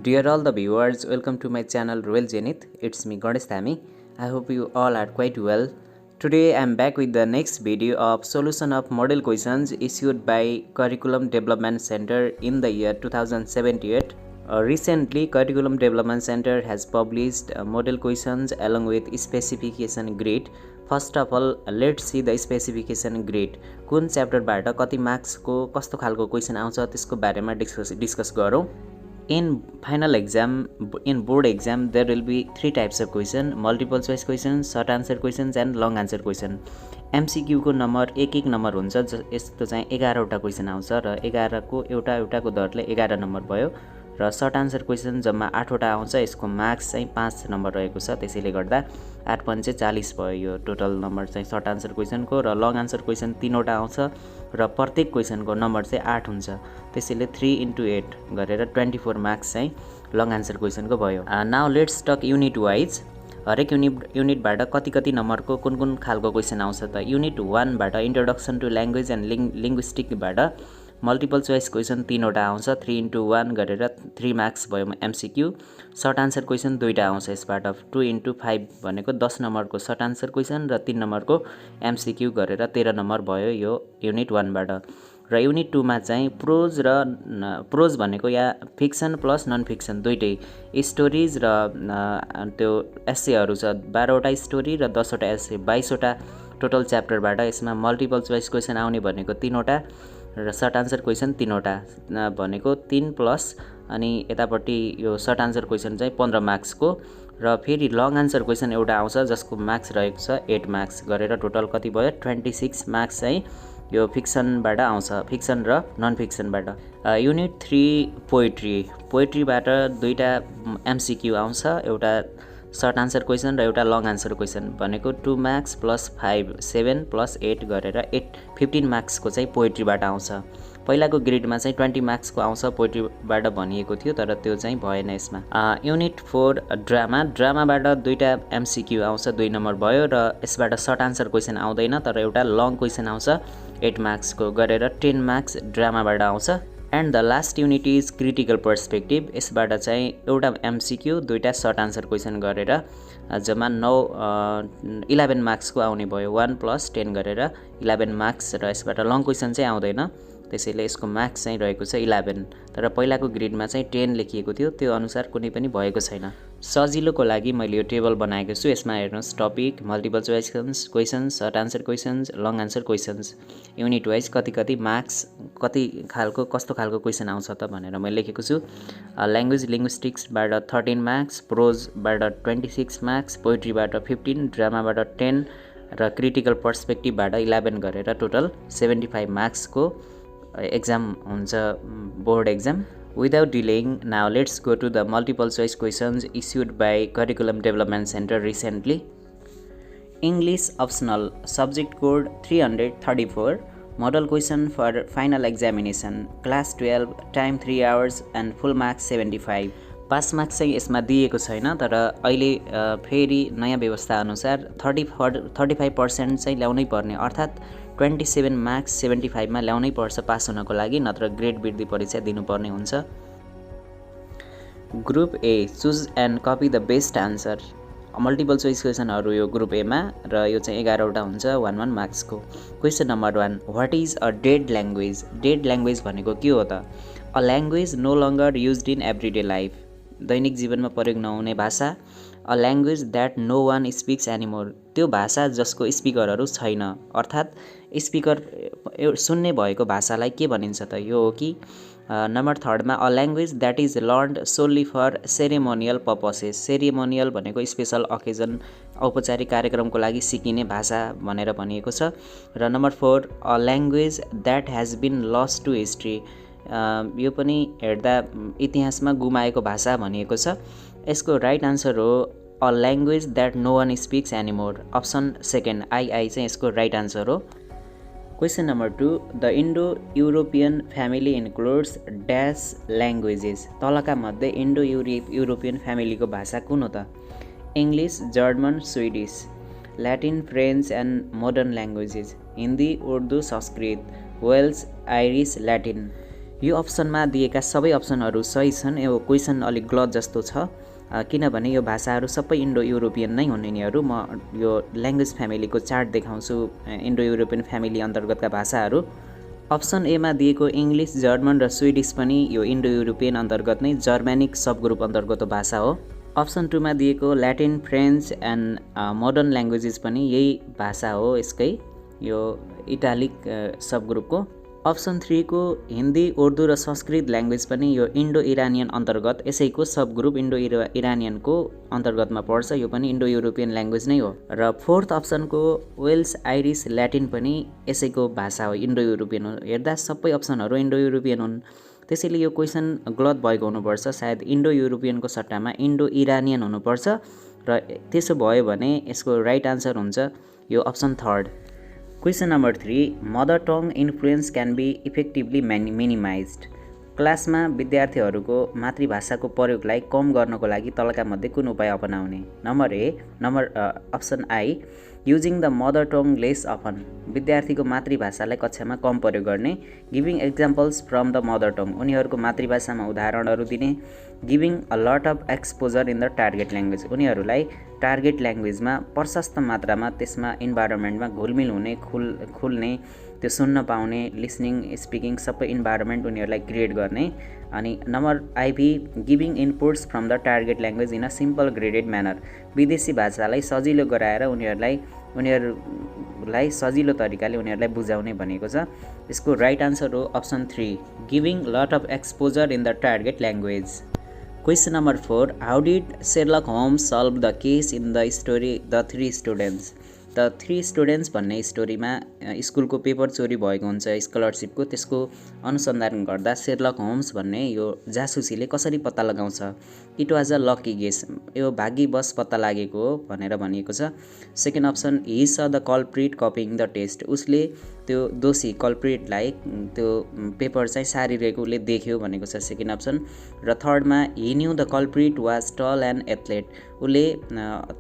Dear all the viewers, welcome to my channel Royal Zenith. It's me Ganesh Dhami. I hope you all are quite well. Today I am back with the next video of solution of model questions issued by Curriculum Development Center in the year 2078. Recently, Curriculum Development Center has published model questions along with specification grid. First of all, let's see the specification grid. कुन च्याप्टरबाट कति मार्क्सको कस्तो खालको question आउँछ त्यसको बारेमा discuss गरौँ. In final exam, in board exam, there will be three types of question: multiple choice questions, short answer questions and long answer question. MCQ को number एक नम्बर हुन्छ. यस्तो चाहिँ 11 वटा क्वेशन आउँछ र 11 को एउटाको दरले 11 नम्बर भयो र शॉर्ट आन्सर क्वेशन जम्मा 8 वटा आउँछ. यसको मार्क्स चाहिँ 5 नम्बर रहेको छ. त्यसैले गर्दा 8 पंचे 40 भयो यो टोटल नम्बर चाहिँ शॉर्ट आन्सर क्वेशनको. र लङ आन्सर क्वेशन 3 वटा आउँछ र प्रत्येक क्वेशनको नम्बर चाहिँ 8 हुन्छ. त्यसैले 3 × 8 गरेर 24 मार्क्स चाहिँ लङ आन्सर क्वेशनको भयो. Now let's talk unit wise. हरेक युनिटबाट कति नम्बरको कुन खालको क्वेशन आउँछ त. युनिट 1 बाट इन्ट्रोडक्सन टु ल्याङ्ग्वेज एन्ड लिङ्ग्विस्टिकबाट मल्टिपल चोइस क्वेशन 3 वटा आउँछ. 3 × 1 गरेर 3 मार्क्स भयो MCQ. शॉर्ट आन्सर क्वेशन 2टा आउँछ यसबाट. 2 × 5 भनेको 10 नम्बरको शॉर्ट आन्सर क्वेशन र 3 नम्बरको MCQ गरेर 13 नम्बर भयो यो युनिट 1 बाट. र युनिट 2 मा चाहिँ प्रोज भनेको या फिक्सन प्लस नन फिक्सन दुईटै स्टोरीज र त्यो एसेहरू छ. 12 वटा स्टोरी र 10 वटा एसे, 22 वटा टोटल च्याप्टरबाट. यसमा मल्टिपल चोइस क्वेशन आउने भनेको 3 वटा र शॉर्ट आन्सर क्वेशन 3 वटा भनेको 3 प्लस अनि यतापट्टि यो शॉर्ट आन्सर क्वेशन चाहिँ 15 मार्क्सको. र फेरि लङ आन्सर क्वेशन एउटा आउँछ जसको मार्क्स रहेको छ 8 मार्क्स गरेर टोटल कति भयो 26 मार्क्स चाहिँ यो फिक्सनबाट आउँछ, फिक्सन र नन फिक्सनबाट. युनिट 3 पोएट्रीबाट दुईटा MCQ आउँछ, एउटा शॉर्ट आन्सर क्वेशन र एउटा लङ आन्सर क्वेशन भनेको 2 मार्क्स प्लस 5 7 प्लस 8 गरेर 15 मार्क्सको चाहिँ पोएट्रीबाट आउँछ. पहिलाको ग्रेडमा चाहिँ 20 मार्क्सको आउँछ पोएट्रीबाट भनिएको थियो तर त्यो चाहिँ भएन यसमा. युनिट 4 ड्रामाबाट दुईटा MCQ आउँछ 2 नम्बर भयो र यसबाट शॉर्ट आन्सर क्वेशन आउँदैन तर एउटा लङ क्वेशन आउँछ 8 मार्क्सको गरेर 10 मार्क्स ड्रामाबाट आउँछ. And the last unit is critical perspective. यसबाट चाहिँ एउटा MCQ दुईटा शॉर्ट आन्सर क्वेशन गरेर जम्मा 11 मार्क्सको आउने भयो. 1 + 10 गरेर 11 मार्क्स र यसबाट लङ क्वेशन चाहिँ आउँदैन त्यसैले यसको मार्क्स चाहिँ रहेको छ 11. तर पहिलाको ग्रेडमा चाहिँ 10 लेखिएको थियो त्यो अनुसार कुनै पनि भएको छैन. सजिलोको लागि मैले यो टेबल बनाएको छु. यसमा हेर्नुहोस् topic, multiple choice questions, short answer questions, long answer questions, unit wise कति मार्क्स कस्तो खालको क्वेशन आउँछ त भनेर मैले लेखेको छु. ल्याङ्ग्वेज लिङ्ग्विस्टिक्सबाट 13 मार्क्स, प्रोजबाट 26 मार्क्स, पोएट्रीबाट 15, ड्रामाबाट 10 र क्रिटिकल पर्सपेक्टिभबाट 11 गरेर टोटल 75 मार्क्सको एक्जाम हुन्छ board exam. Without delaying, now let's go to the multiple choice questions issued by Curriculum Development Center recently. English optional, subject code 334, model question for final examination, class 12, time 3 hours and full marks 75. Pass marks चाहिँ यसमा दिएको छैन तर अहिले फेरि नयाँ व्यवस्था अनुसार 35% चाहिँ ल्याउनै पर्ने, अर्थात् 27 मार्क्स 75 मा ल्याउनै पर्छ पास हुनको लागि, नत्र ग्रेड वृद्धि परीक्षा दिनुपर्ने हुन्छ. Group A, choose and copy the best answer. Multiple choice क्वेशनहरू यो ग्रुप ए मा र यो चाहिँ 11 वटा हुन्छ 1 मार्क्सको. Question number 1, what is a dead language. Dead language भनेको के हो त. A language no longer used in everyday life, दैनिक जीवनमा प्रयोग नहुने भाषा. A language that no one speaks anymore, त्यो भाषा जसको स्पिकरहरू छैन, अर्थात् स्पिकर सुन्ने भएको भाषालाई के भनिन्छ त. यो हो कि नम्बर 3 मा a language that is learned solely for ceremonial purposes. Ceremonial भनेको स्पेसल अकेजन, औपचारिक कार्यक्रमको लागि सिकिने भाषा भनेर भनिएको छ. र number 4 a language that has been lost to history, यो पनि हेर्दा इतिहासमा गुमाएको भाषा भनिएको छ. यसको राइट आन्सर हो a language that no one speaks anymore. Option second I चाहिँ यसको राइट आन्सर हो. Question number 2, the Indo European family includes dash languages. तलका मध्ये इन्डो युरोपियन फ्यामिलीको भाषा कुन हो त. English, German, Swedish, Latin, French and modern languages. Hindi, Urdu, Sanskrit, Welsh, Irish, Latin. यो अप्सनमा दिएका सबै अप्सनहरू सही छन्। यो क्वेसन अलिक गलत जस्तो छ किनभने यो भाषाहरू सबै इन्डो युरोपियन नै हुन्। यिनीहरू म यो ल्याङ्ग्वेज फ्यामिलीको चार्ट देखाउँछु इन्डो युरोपियन फ्यामिली अन्तर्गतका भाषाहरू। अप्सन एमा दिएको इङ्ग्लिस, जर्मन र स्विडिस पनि यो इन्डो युरोपियन अन्तर्गत नै जर्मेनिक सबग्रुप अन्तर्गतको भाषा हो। अप्सन 2 मा दिएको Latin, French and modern languages पनि यही भाषा हो, यसकै यो इटालिक सबग्रुपको। अप्सन 3 को हिन्दी, उर्दू र संस्कृत ल्याङ्ग्वेज पनि यो इन्डो इरानियन अन्तर्गत यसैको सबग्रुप इन्डो इरानियनको अन्तर्गतमा पर्छ। यो पनि इन्डो युरोपियन ल्याङ्ग्वेज नै हो। र 4th अप्सनको वेल्स, आइरिस, ल्याटिन पनि यसैको भाषा हो, इन्डो युरोपियन हो। हेर्दा सबै अप्सनहरू इन्डो युरोपियन हुन्, त्यसैले यो क्वेसन गलत भएको हुनुपर्छ। सायद इन्डो युरोपियनको सट्टामा इन्डो इरानियन हुनुपर्छ र त्यसो भयो भने यसको राइट आन्सर हुन्छ यो option 3rd। Question number 3, mother tongue influence can be effectively minimized. क्लासमा विद्यार्थीहरूको मातृभाषाको प्रयोगलाई कम गर्नको लागि तलका मध्ये कुन उपाय अपनाउने? Number option I, using the mother tongue lace often. विद्यार्थीको मातृभाषालाई कक्षामा कम प्रयोग गर्ने। Giving examples from the mother tongue, उनीहरूको मातृभाषामा उदाहरणहरू दिने। Giving a lot of exposure in the target language, उनीहरूलाई टार्गेट ल्याङ्ग्वेजमा प्रशस्त मात्रामा त्यसमा इन्भाइरोमेन्टमा घुलमिल हुने, खुल्ने, त्यो सुन्न पाउने, लिसनिङ, स्पिकिङ सबै इन्भाइरोमेन्ट उनीहरूलाई क्रिएट गर्ने। अनि number Ivy, giving inputs from the target language in a simple graded manner. विदेशी भाषालाई सजिलो गराएर उनीहरूलाई सजिलो तरिकाले उनीहरूलाई बुझाउने भनेको छ। यसको राइट आन्सर हो option 3, giving lot of exposure in the target language. Question number 4, how did Sherlock Holmes solve the case in the story the 3 students. The 3 students भन्ने स्टोरीमा स्कुलको पेपर चोरी भएको हुन्छ स्कलरसिपको, त्यसको अनुसन्धान गर्दा शेरलक होम्स भन्ने यो जासुसीले कसरी पत्ता लगाउँछ? It was a lucky guess, यो भाग्यवश पत्ता लागेको हो भनेर भनिएको छ। Second option, he saw the culprit copying the test, उसले त्यो दोषी कल्प्रिटलाई त्यो पेपर चाहिँ सारिरहेको उसले देख्यो भनेको छ सेकेन्ड अप्सन। र थर्डमा, ही knew the culprit was tall and athlete, उसले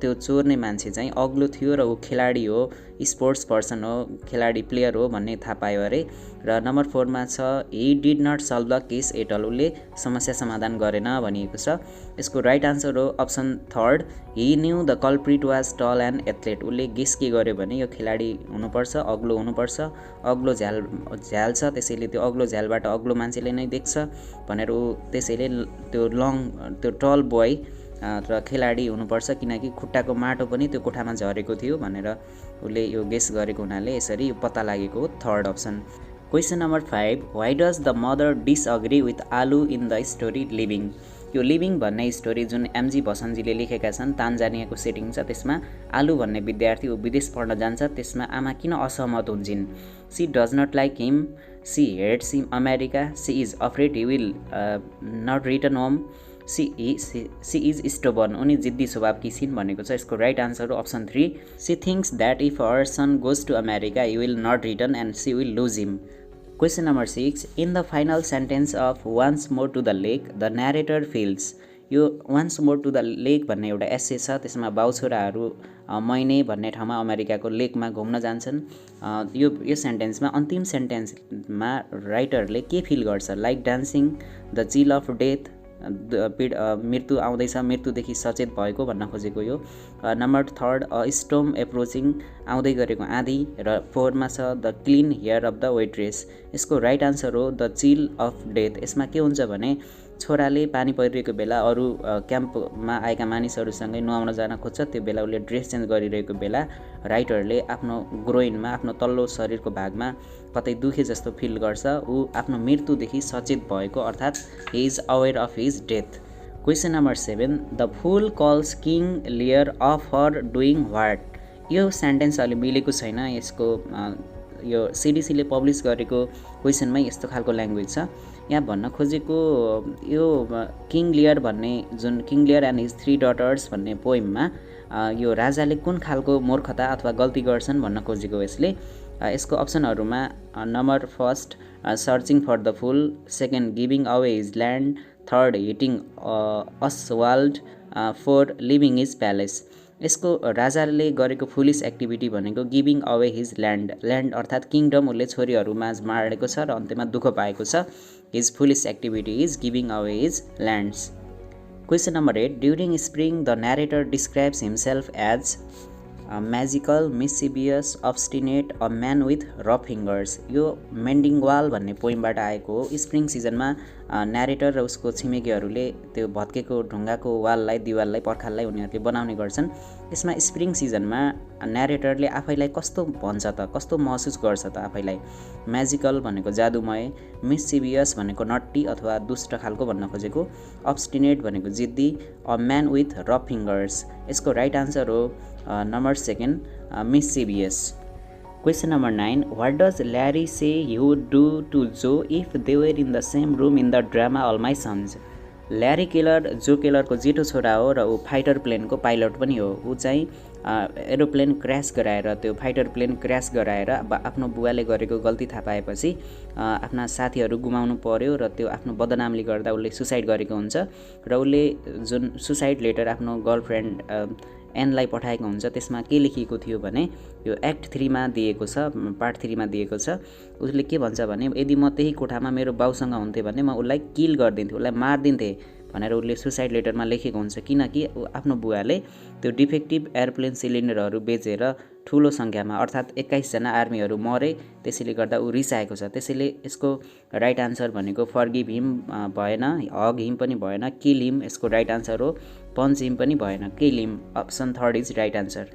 त्यो चोर्ने मान्छे चाहिँ अग्लो थियो र ऊ खेलाडी हो, स्पोर्ट्स पर्सन हो, खेलाडी प्लेयर हो भन्ने थाहा पायो अरे। र नम्बर 4 मा छ, he did not solve the case at all, उसले समस्या समाधान गरेन भनिएको छ। यसको राइट आन्सर हो option 3rd, he knew the culprit was tall and athlete, उसले गेस के गर्यो भने यो खेलाडी हुनुपर्छ, अग्लो हुनुपर्छ, अग्लो झ्याल छ, त्यसैले त्यो अग्लो झ्यालबाट अग्लो मान्छेले नै देख्छ भनेर ऊ त्यसैले त्यो टल बोय र खेलाडी हुनुपर्छ किनकि खुट्टाको माटो पनि त्यो कोठामा झरेको थियो भनेर उसले यो गेस गरेको हुनाले यसरी यो पत्ता लागेको हो 3rd option. Question number 5, why does the mother disagree with Alu in the story living. यो लिभिङ भन्ने स्टोरी जुन एमजी भसनजीले लेखेका छन्, तान्जानियाको सेटिङ छ, त्यसमा आलु भन्ने विद्यार्थी ऊ विदेश पढ्न जान्छ, त्यसमा आमा किन असहमत हुन्छन्? She does not like him, she hates him America, she is afraid he will not return home, she is stubborn, उनी जिद्दी स्वभावकी छिन् भनेको छ। यसको राइट आन्सर हो option 3, she thinks that if her son goes to America he will not return and she will lose him. Question number 6, in the final sentence of once more to the lake the narrator feels. यो once more to the lake भन्ने एउटा एस्से छ, त्यसमा बाउछोराहरू महिने भन्ने ठाउँमा अमेरिकाको लेकमा घुम्न जान्छन्। यो सेन्टेन्समा अन्तिम सेन्टेन्समा राइटरले के फिल गर्छ? Like dancing, the chill of death, मृत्यु आउँदैछ, मृत्युदेखि सचेत भएको भन्न खोजेको यो। नम्बर 3rd, अ स्टोम एप्रोचिङ, आउँदै गरेको आँधी। र 4 मा छ the clean hair of the waitress. यसको राइट आन्सर हो द चिल अफ डेथ। यसमा के हुन्छ भने छोराले पानी परिरहेको बेला अरू क्याम्पमा आएका मानिसहरूसँगै नुहाउन जान खोज्छ, त्यो बेला उसले ड्रेस चेन्ज गरिरहेको बेला राइटरले आफ्नो ग्रोइनमा, आफ्नो तल्लो शरीरको भागमा कतै दुखे जस्तो फिल गर्छ, ऊ आफ्नो मृत्युदेखि सचेत भएको, अर्थात् he is aware of his death. Question number 7, the fool calls King Lear of her doing what. यो सेन्टेन्स अलि मिलेको छैन, यसको यो सिडिसीले पब्लिस गरेको क्वेसनमै यस्तो खालको ल्याङ्ग्वेज छ। यहाँ भन्न खोजेको यो किङ लियर भन्ने जुन king layer and his 3 daughters भन्ने पोइममा यो राजाले कुन खालको मूर्खता अथवा गल्ती गर्छन् भन्न खोजेको यसले। यसको अप्सनहरूमा number 1st, searching for the fool, 2nd, giving away his land, 3rd, hitting Oswald, 4th, leaving his palace. यसको राजाले गरेको फुलिस एक्टिभिटी भनेको गिभिङ अवे हिज ल्यान्ड अर्थात् किङडम उसले छोरीहरूमा बाँडेको छ र अन्त्यमा दुःख पाएको छ। his foolish activity is giving away his lands. Question number 8. During spring, the narrator describes himself as magical, mischievous, obstinate, a man with rough fingers. यो मेन्डिङ वाल भन्ने पोइमबाट आएको हो। स्प्रिङ सिजनमा न्यारेटर र उसको छिमेकीहरूले त्यो भत्केको ढुङ्गाको वाललाई, दिवाललाई, पर्खाललाई उनीहरूले बनाउने गर्छन्। यसमा स्प्रिङ सिजनमा न्यारेटरले आफैलाई कस्तो भन्छ त, कस्तो महसुस गर्छ त आफैलाई? म्याजिकल भनेको जादुमय, मिस्चिभियस भनेको नट्टी अथवा दुष्ट खालको भन्न खोजेको, अब्स्टिनेट भनेको जिद्दी, a man with rough fingers. यसको राइट आन्सर हो number 2 mischievous. Question number 9. What does Larry say he would do to Joe if they were in the same room in the drama All My Sons? Larry Keller जो केलरको जेठो छोरा हो र ऊ fighter प्लेनको pilot पनि हो। ऊ चाहिँ एरोप्लेन क्र्यास गराएर, त्यो फाइटर प्लेन क्र्यास गराएर आफ्नो बुवाले गरेको गल्ती थाहा पाएपछि आफ्ना साथीहरू गुमाउनु पर्यो र त्यो आफ्नो बदनामले गर्दा उसले सुसाइड गरेको हुन्छ र उसले जुन सुसाइड लेटर आफ्नो गर्लफ्रेन्ड एनलाई पठाएको हुन्छ त्यसमा के लेखिएको थियो भने यो एक्ट 3 मा दिएको छ, पार्ट 3 मा दिएको छ। उसले के भन्छ भने यदि म त्यही कोठामा मेरो बाउसँग हुन्थे भने म उसलाई किल गरिदिन्थेँ, उसलाई मारिदिन्थेँ भनेर उसले सुसाइड लेटरमा लेखेको हुन्छ। किनकि आफ्नो बुवाले त्यो डिफेक्टिभ एयरप्लेन सिलिन्डरहरू बेचेर ठुलो सङ्ख्यामा अर्थात् 21 जना आर्मीहरू मरे, त्यसैले गर्दा ऊ रिसाएको छ। त्यसैले यसको राइट आन्सर भनेको फर्गिभ हिम भएन, हग हिम पनि भएन, किल हिम यसको राइट आन्सर हो, पन्च हिम पनि भएन, kill him. Option 3 is right answer.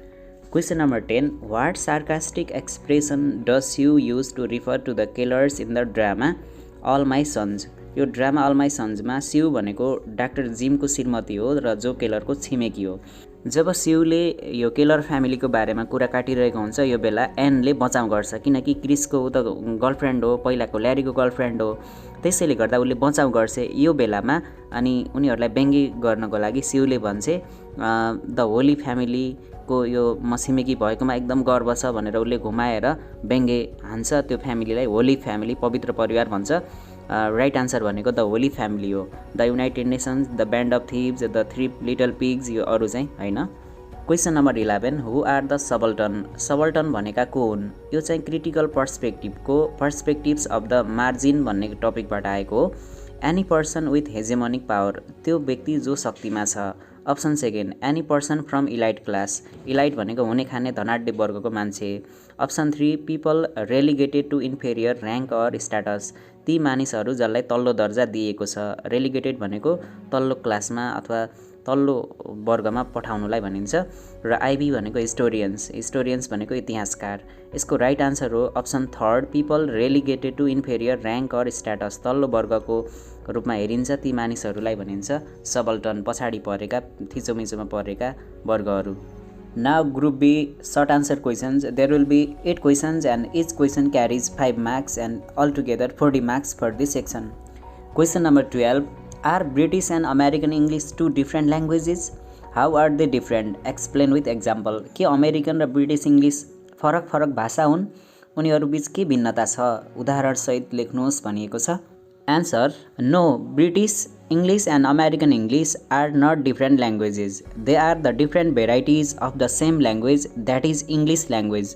Question number 10. What sarcastic expression does Hugh use to refer to the killers in the drama All My Sons? यो drama all my सन्समा स्यु भनेको doctor जिमको श्रीमती हो र जो केलरको छिमेकी हो। जब स्युले यो केलर फ्यामिलीको बारेमा कुरा काटिरहेको हुन्छ यो बेला एनले बचाउ गर्छ, किनकि क्रिसको ऊ त गर्लफ्रेन्ड हो, पहिलाको ल्यारीको गर्लफ्रेन्ड हो, त्यसैले गर्दा उसले बचाउ गर्छ यो बेलामा। अनि उनीहरूलाई व्यङ्ग्य गर्नको लागि स्युले भन्छ द होली फ्यामिलीको यो म छिमेकी भएकोमा एकदम गर्व छ भनेर उसले घुमाएर व्यङ्ग्य हान्छ त्यो फ्यामिलीलाई, होली फ्यामिली पवित्र परिवार भन्छ। राइट आन्सर भनेको द होली फ्यामिली हो। The united nations, the band of thieves, the 3 little pigs यो अरू चाहिँ होइन। Question number 11. Who are the subaltern? Subaltern भनेका को हुन्? यो चाहिँ critical perspectives of the margin भन्ने टपिकबाट आएको हो। Any person with hegemonic power, त्यो व्यक्ति जो शक्तिमा छ। Option 2. Any person from elite class, elite भनेको हुने खाने धनाढ्य वर्गको मान्छे। Option 3. People relegated to inferior rank or status, ती मानिसहरू जसलाई तल्लो दर्जा दिएको छ। रेलिगेटेड भनेको तल्लो क्लासमा अथवा तल्लो वर्गमा पठाउनुलाई भनिन्छ। र आइबी भनेको हिस्टोरियन्स भनेको इतिहासकार। यसको राइट आन्सर हो option 3. People relegated to inferior rank or status, तल्लो वर्गको रूपमा हेरिन्छ ती मानिसहरूलाई भनिन्छ सबल्टन, पछाडि परेका, थिचोमिचोमा परेका वर्गहरू। Now group B short answer questions. There will be 8 questions and each question carries 5 marks and altogether 40 marks for this section. Question number 12. Are British and American English two different languages? How are they different? Explain with example. के American र British English फरक भाषा हुन्? उनीहरूबीच के भिन्नता छ? उदाहरणसहित लेख्नुहोस् भनिएको छ। Answer. No, British English and American English are not different languages. They are the different varieties of the same language, that is English language.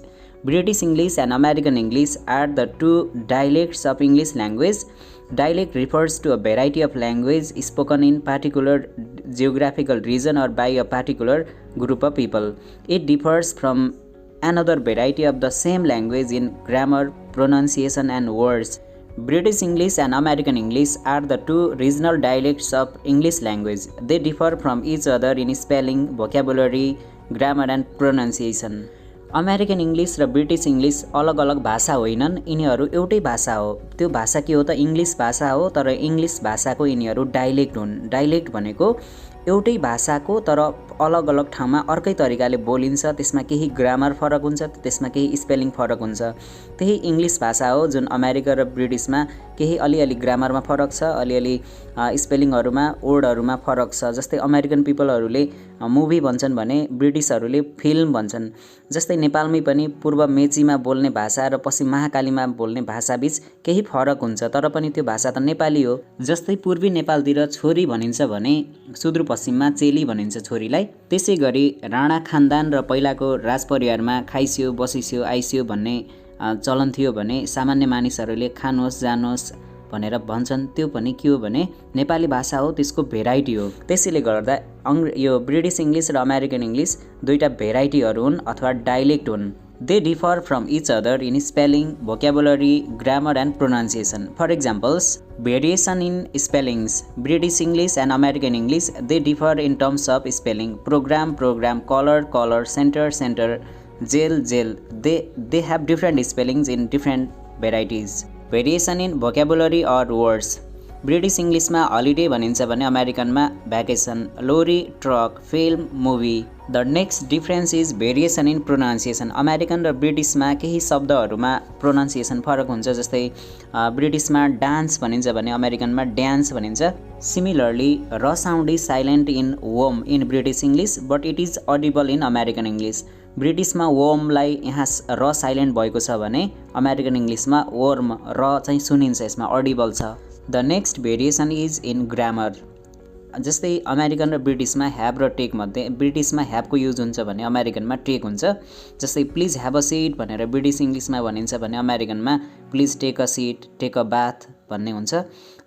British English and American English are the two dialects of English language. Dialect refers to a variety of language spoken in particular geographical region or by a particular group of people. It differs from another variety of the same language in grammar, pronunciation and words. British English and American English are the two regional dialects of English language. They differ from each other in spelling, vocabulary, grammar and pronunciation. American English र British English अलग अलग भाषा होइनन्, यिनीहरू एउटै भाषा हो। त्यो भाषा के हो त? इङ्ग्लिस भाषा हो, तर इङ्ग्लिस भाषाको यिनीहरू डाइलेक्ट हुन्। डाइलेक्ट भनेको एउटै भाषाको तर अलग अलग ठाउँमा अर्कै तरिकाले बोलिन्छ, त्यसमा केही ग्रामर फरक हुन्छ, त्यसमा केही स्पेलिङ फरक हुन्छ। त्यही इङ्ग्लिस भाषा हो जुन अमेरिका र ब्रिटिसमा केही अलिअलि ग्रामरमा फरक छ, अलिअलि स्पेलिङहरूमा, वर्डहरूमा फरक छ। जस्तै अमेरिकन पिपलहरूले मुभी भन्छन् भने ब्रिटिसहरूले फिल्म भन्छन्। जस्तै नेपालमै पनि पूर्व मेचीमा बोल्ने भाषा र पश्चिम महाकालीमा बोल्ने भाषाबीच केही फरक हुन्छ, तर पनि त्यो भाषा त नेपाली हो। जस्तै पूर्वी नेपालतिर छोरी भनिन्छ भने सुदूरपश्चिममा चेली भनिन्छ छोरीलाई। त्यसै गरी राणा खानदान र पहिलाको राजपरिवारमा खाइस्यो, बसिस्यो, आइस्यो भन्ने चलन थियो भने सामान्य मानिसहरूले खानुहोस्, जानुहोस् भनेर भन्छन् त्यो पनि के हो भने नेपाली भाषा हो, त्यसको भेराइटी हो। त्यसैले गर्दा यो ब्रिटिश इङ्ग्लिस र अमेरिकन इङ्ग्लिस दुईटा भेराइटीहरू हुन् अथवा डाइलेक्ट हुन्। They differ from each other in spelling, vocabulary, grammar and pronunciation. For examples, variation in spellings. British English and American English, they differ in terms of spelling. Program, color, center, jail. They have different spellings in different varieties. Variation in vocabulary or words. British इङ्ग्लिसमा holiday भनिन्छ भने अमेरिकनमा vacation, lorry, truck, film, movie. The next difference is variation in pronunciation. American र ब्रिटिसमा केही शब्दहरूमा pronunciation फरक हुन्छ, जस्तै ब्रिटिसमा डान्स भनिन्छ भने अमेरिकनमा ड्यान्स भनिन्छ। Similarly R sound is silent in worm in British English but it is audible in American English. ब्रिटिसमा वोमलाई यहाँ र साइलेन्ट भएको छ भने अमेरिकन इङ्ग्लिसमा वर्म र चाहिँ सुनिन्छ, यसमा अडिबल छ। The next variation is in grammar. जस्तै अमेरिकन र ब्रिटिसमा ह्याभ र टेक मध्ये ब्रिटिसमा ह्याभको युज हुन्छ भने अमेरिकनमा टेक हुन्छ। जस्तै प्लिज ह्याभ अ सिट भनेर ब्रिटिस इङ्ग्लिसमा भनिन्छ भने अमेरिकनमा please take a seat, take a bath भन्ने हुन्छ।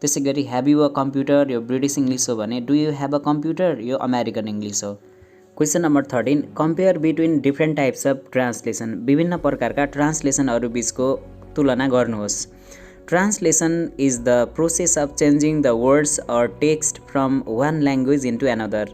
त्यसै गरी ह्याभ यु अ कम्प्युटर यो ब्रिटिस इङ्ग्लिस हो भने do you have a computer यो अमेरिकन इङ्ग्लिस हो। Question number 13, compare between different types of translation. विभिन्न प्रकारका ट्रान्सलेसनहरू बिचको तुलना गर्नुहोस्। Translation is the process of changing the words or text from one language into another.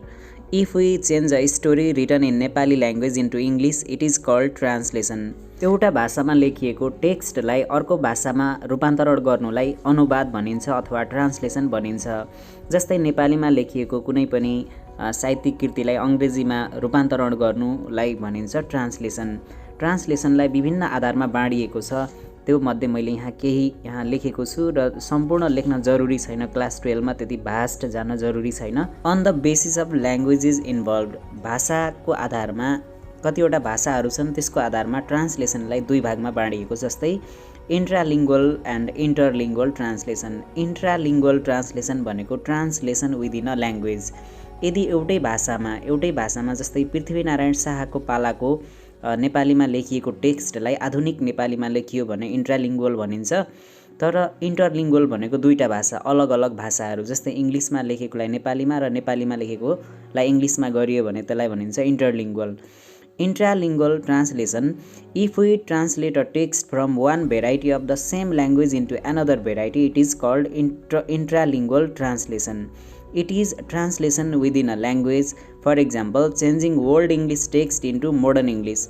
If we change a story written in Nepali language into English, it is called translation. एउटा भाषामा लेखिएको टेक्स्टलाई अर्को भाषामा रूपान्तरण गर्नुलाई अनुवाद भनिन्छ अथवा ट्रान्सलेसन भनिन्छ। जस्तै नेपालीमा लेखिएको कुनै पनि साहित्यिक कृतिलाई अङ्ग्रेजीमा रूपान्तरण गर्नुलाई भनिन्छ ट्रान्सलेसन। ट्रान्सलेसनलाई विभिन्न आधारमा बाँडिएको छ, त्यो मध्ये मैले यहाँ लेखेको छु र सम्पूर्ण लेख्न जरुरी छैन, क्लास 12 मा त्यति भास्ट जान जरुरी छैन। On the basis of languages involved, भाषाको आधारमा कतिवटा भाषाहरू छन् त्यसको आधारमा ट्रान्सलेसनलाई दुई भागमा बाँडिएको। जस्तै इन्ट्रालिङ्गुअल एन्ड इन्टरलिङ्गुअल ट्रान्सलेसन। इन्ट्रालिङ्गुअल ट्रान्सलेसन भनेको ट्रान्सलेसन विदिन अ ल्याङ्ग्वेज। यदि एउटै भाषामा जस्तै पृथ्वीनारायण शाहको पालाको नेपालीमा लेखिएको टेक्स्टलाई आधुनिक नेपालीमा लेखियो भने इन्ट्रालिङ्गुअल भनिन्छ। तर इन्टरलिङ्गुअल भनेको दुईटा भाषा, अलग अलग भाषाहरू, जस्तै इङ्ग्लिसमा लेखेकोलाई नेपालीमा र नेपालीमा लेखेकोलाई इङ्ग्लिसमा गरियो भने त्यसलाई भनिन्छ इन्टरलिङ्गुअल। Intralingual translation. If we translate a text from one variety of the same language into another variety, it is called intralingual translation. It is translation within a language. For example, changing Old English text into Modern English.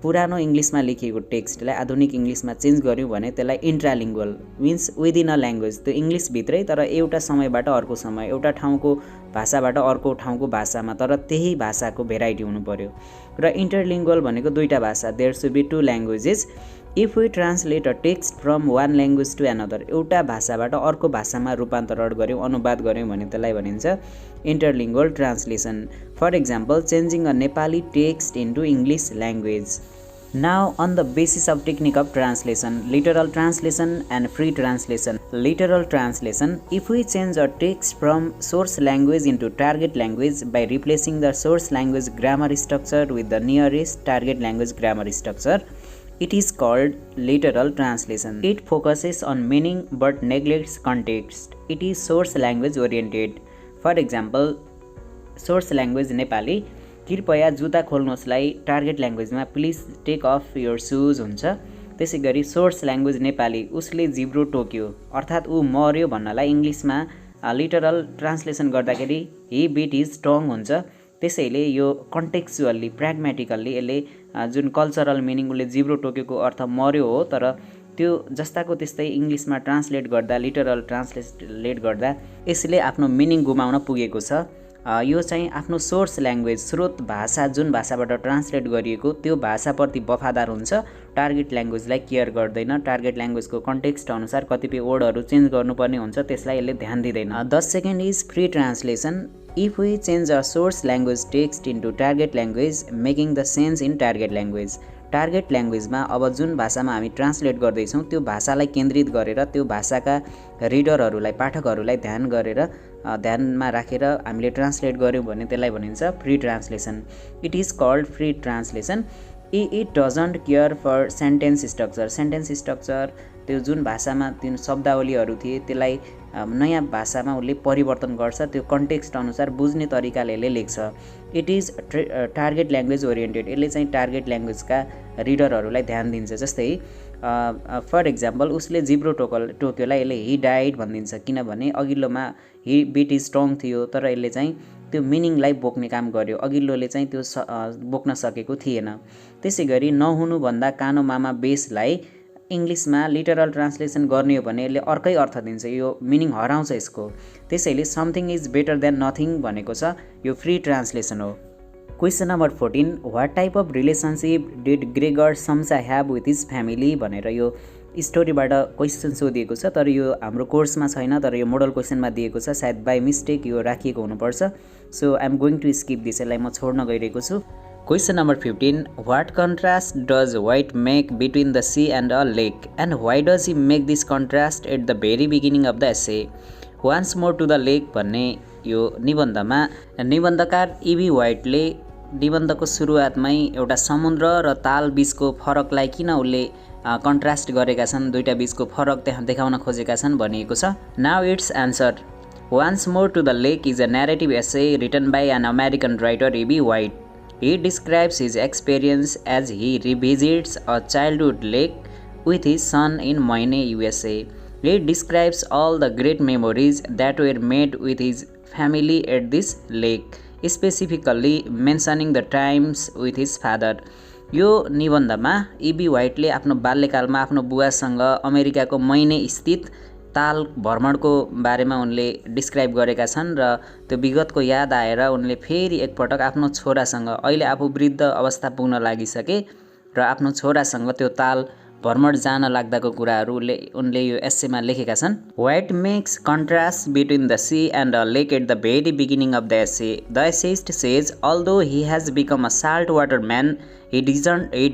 पुरानो इङ्ग्लिसमा लेखिएको टेक्स्टलाई आधुनिक इङ्ग्लिसमा change गर्यो भने त्यसलाई इन्ट्रालिङ्गुअल means within a language. त्यो English भित्रै तर एउटा समयबाट अर्को समय, एउटा ठाउँको भाषाबाट अर्को ठाउँको भाषामा, तर त्यही भाषाको भेराइटी हुनु पर्यो। र इन्टरलिङ्गुअल भनेको दुईटा भाषा, there should be two languages. If we translate a text from one language to another, एउटा भाषाबाट अर्को भाषामा रूपान्तरण गर्यौँ, अनुवाद गर्यौँ भने त्यसलाई भनिन्छ interlingual translation. For example, changing a Nepali text into English language. Now on the basis of technique of translation, literal translation and free translation. Literal translation, if we change a text from source language into target language by replacing the source language grammar structure with the nearest target language grammar structure, it is called literal translation. It focuses on meaning but neglects context. It is source language oriented. For example, source language Nepali, कृपया जुत्ता खोल्नुहोस्लाई target ल्याङ्ग्वेजमा please take off your shoes हुन्छ। त्यसै गरी source language Nepali, उसले जिब्रो टोक्यो अर्थात् ऊ मर्यो भन्नलाई इङ्ग्लिसमा लिटरल ट्रान्सलेसन गर्दाखेरि ही बिट इज टङ हुन्छ। त्यसैले यो कन्टेक्चुअल्ली प्र्याग्मेटिकल्ली यसले जुन कल्चरल मिनिङ उसले जिब्रो टोकेको अर्थ मर्यो हो, तर त्यो जस्ताको त्यस्तै इङ्ग्लिसमा ट्रान्सलेट गर्दा, लिटरल ट्रान्सलेट गर्दा यसले आफ्नो मिनिङ गुमाउन पुगेको छ। यो चाहिँ आफ्नो सोर्स ल्याङ्ग्वेज, स्रोत भाषा जुन भाषाबाट ट्रान्सलेट गरिएको त्यो भाषाप्रति वफादार हुन्छ, टार्गेट ल्याङ्ग्वेजलाई केयर गर्दैन। टार्गेट ल्याङ्ग्वेजको कन्टेक्स्ट अनुसार कतिपय वर्डहरू चेन्ज गर्नुपर्ने हुन्छ, त्यसलाई यसले ध्यान दिँदैन। The second is free translation. If we change a source language text into target language making the sense in target language. Target ल्याङ्ग्वेजमा अब जुन भाषामा हामी ट्रान्सलेट गर्दैछौँ त्यो भाषालाई केन्द्रित गरेर त्यो भाषाका रिडरहरूलाई, पाठकहरूलाई ध्यानमा राखेर हामीले ट्रान्सलेट गर्यौँ भने त्यसलाई भनिन्छ free translation. It is called free translation. It doesn't care for sentence structure. Sentence structure त्यो जुन भाषामा त्यो शब्दावलीहरू थिए त्यसलाई नयाँ भाषामा उसले परिवर्तन गर्छ, त्यो कन्टेक्स्ट अनुसार बुझ्ने तरिकाले यसले लेख्छ। It is target language oriented. यसले चाहिँ टार्गेट ल्याङ्ग्वेजका रिडरहरूलाई ध्यान दिन्छ। जस्तै फर इक्जाम्पल उसले जिब्रो टोक्योलाई यसले हि डाइड भनिदिन्छ, किनभने अघिल्लोमा हि बिट इज स्ट्रङ थियो तर यसले चाहिँ त्यो मिनिङलाई बोक्ने काम गर्यो, अघिल्लोले चाहिँ त्यो बोक्न सकेको थिएन। त्यसै गरी नहुनुभन्दा कानो मामा बेसलाई इङ्ग्लिसमा लिटरल ट्रान्सलेसन गर्ने हो भने यसले अर्कै अर्थ दिन्छ, यो मिनिङ हराउँछ यसको। त्यसैले something is better than nothing भनेको छ, यो फ्री ट्रान्सलेसन हो। Question number 14, what type of relationship did Gregor Samsa have with his family भनेर यो स्टोरीबाट क्वेसन सोधिएको छ, तर यो हाम्रो कोर्समा छैन, तर यो मोडल क्वेसनमा दिएको छ, सायद बाई मिस्टेक यो राखिएको हुनुपर्छ। So I am going to skip this, यसलाई म छोड्न गइरहेको छु। Question number 15, what contrast does White make between the sea and a lake and why does he make this contrast at the very beginning of the essay. Once more to the lake भन्ने यो निबन्धमा निबन्धकार इबी वाइटले निबन्धको सुरुवातमै एउटा समुद्र र ताल बीचको फरकलाई किन उसले कन्ट्रास्ट गरेका छन्, दुईटा बीचको फरक त्यहाँ देखाउन खोजेका छन् भनिएको छ। Now it's answer. Once more to the lake is a narrative essay written by an American writer EB White. He describes his experience as he revisits a childhood lake with his son in Moine, USA. He describes all the great memories that were made with his family at this lake, specifically mentioning the times with his father. यो निबन्धमा इबी वाइटले आफ्नो बाल्यकालमा आफ्नो बुवासँग अमेरिकाको मैने स्थित ताल भ्रमणको बारेमा उनले डिस्क्राइब गरेका छन् र त्यो विगतको याद आएर उनले फेरि एकपटक आफ्नो छोरासँग, अहिले आफू वृद्ध अवस्था पुग्न लागिसके र आफ्नो छोरासँग त्यो ताल भ्रमण जान लाग्दाको कुराहरू उनले यो एस्सेमा लेखेका छन्। White makes contrast between the sea and a lake at the very beginning of the essay. The essayist says although he has become a salt water man he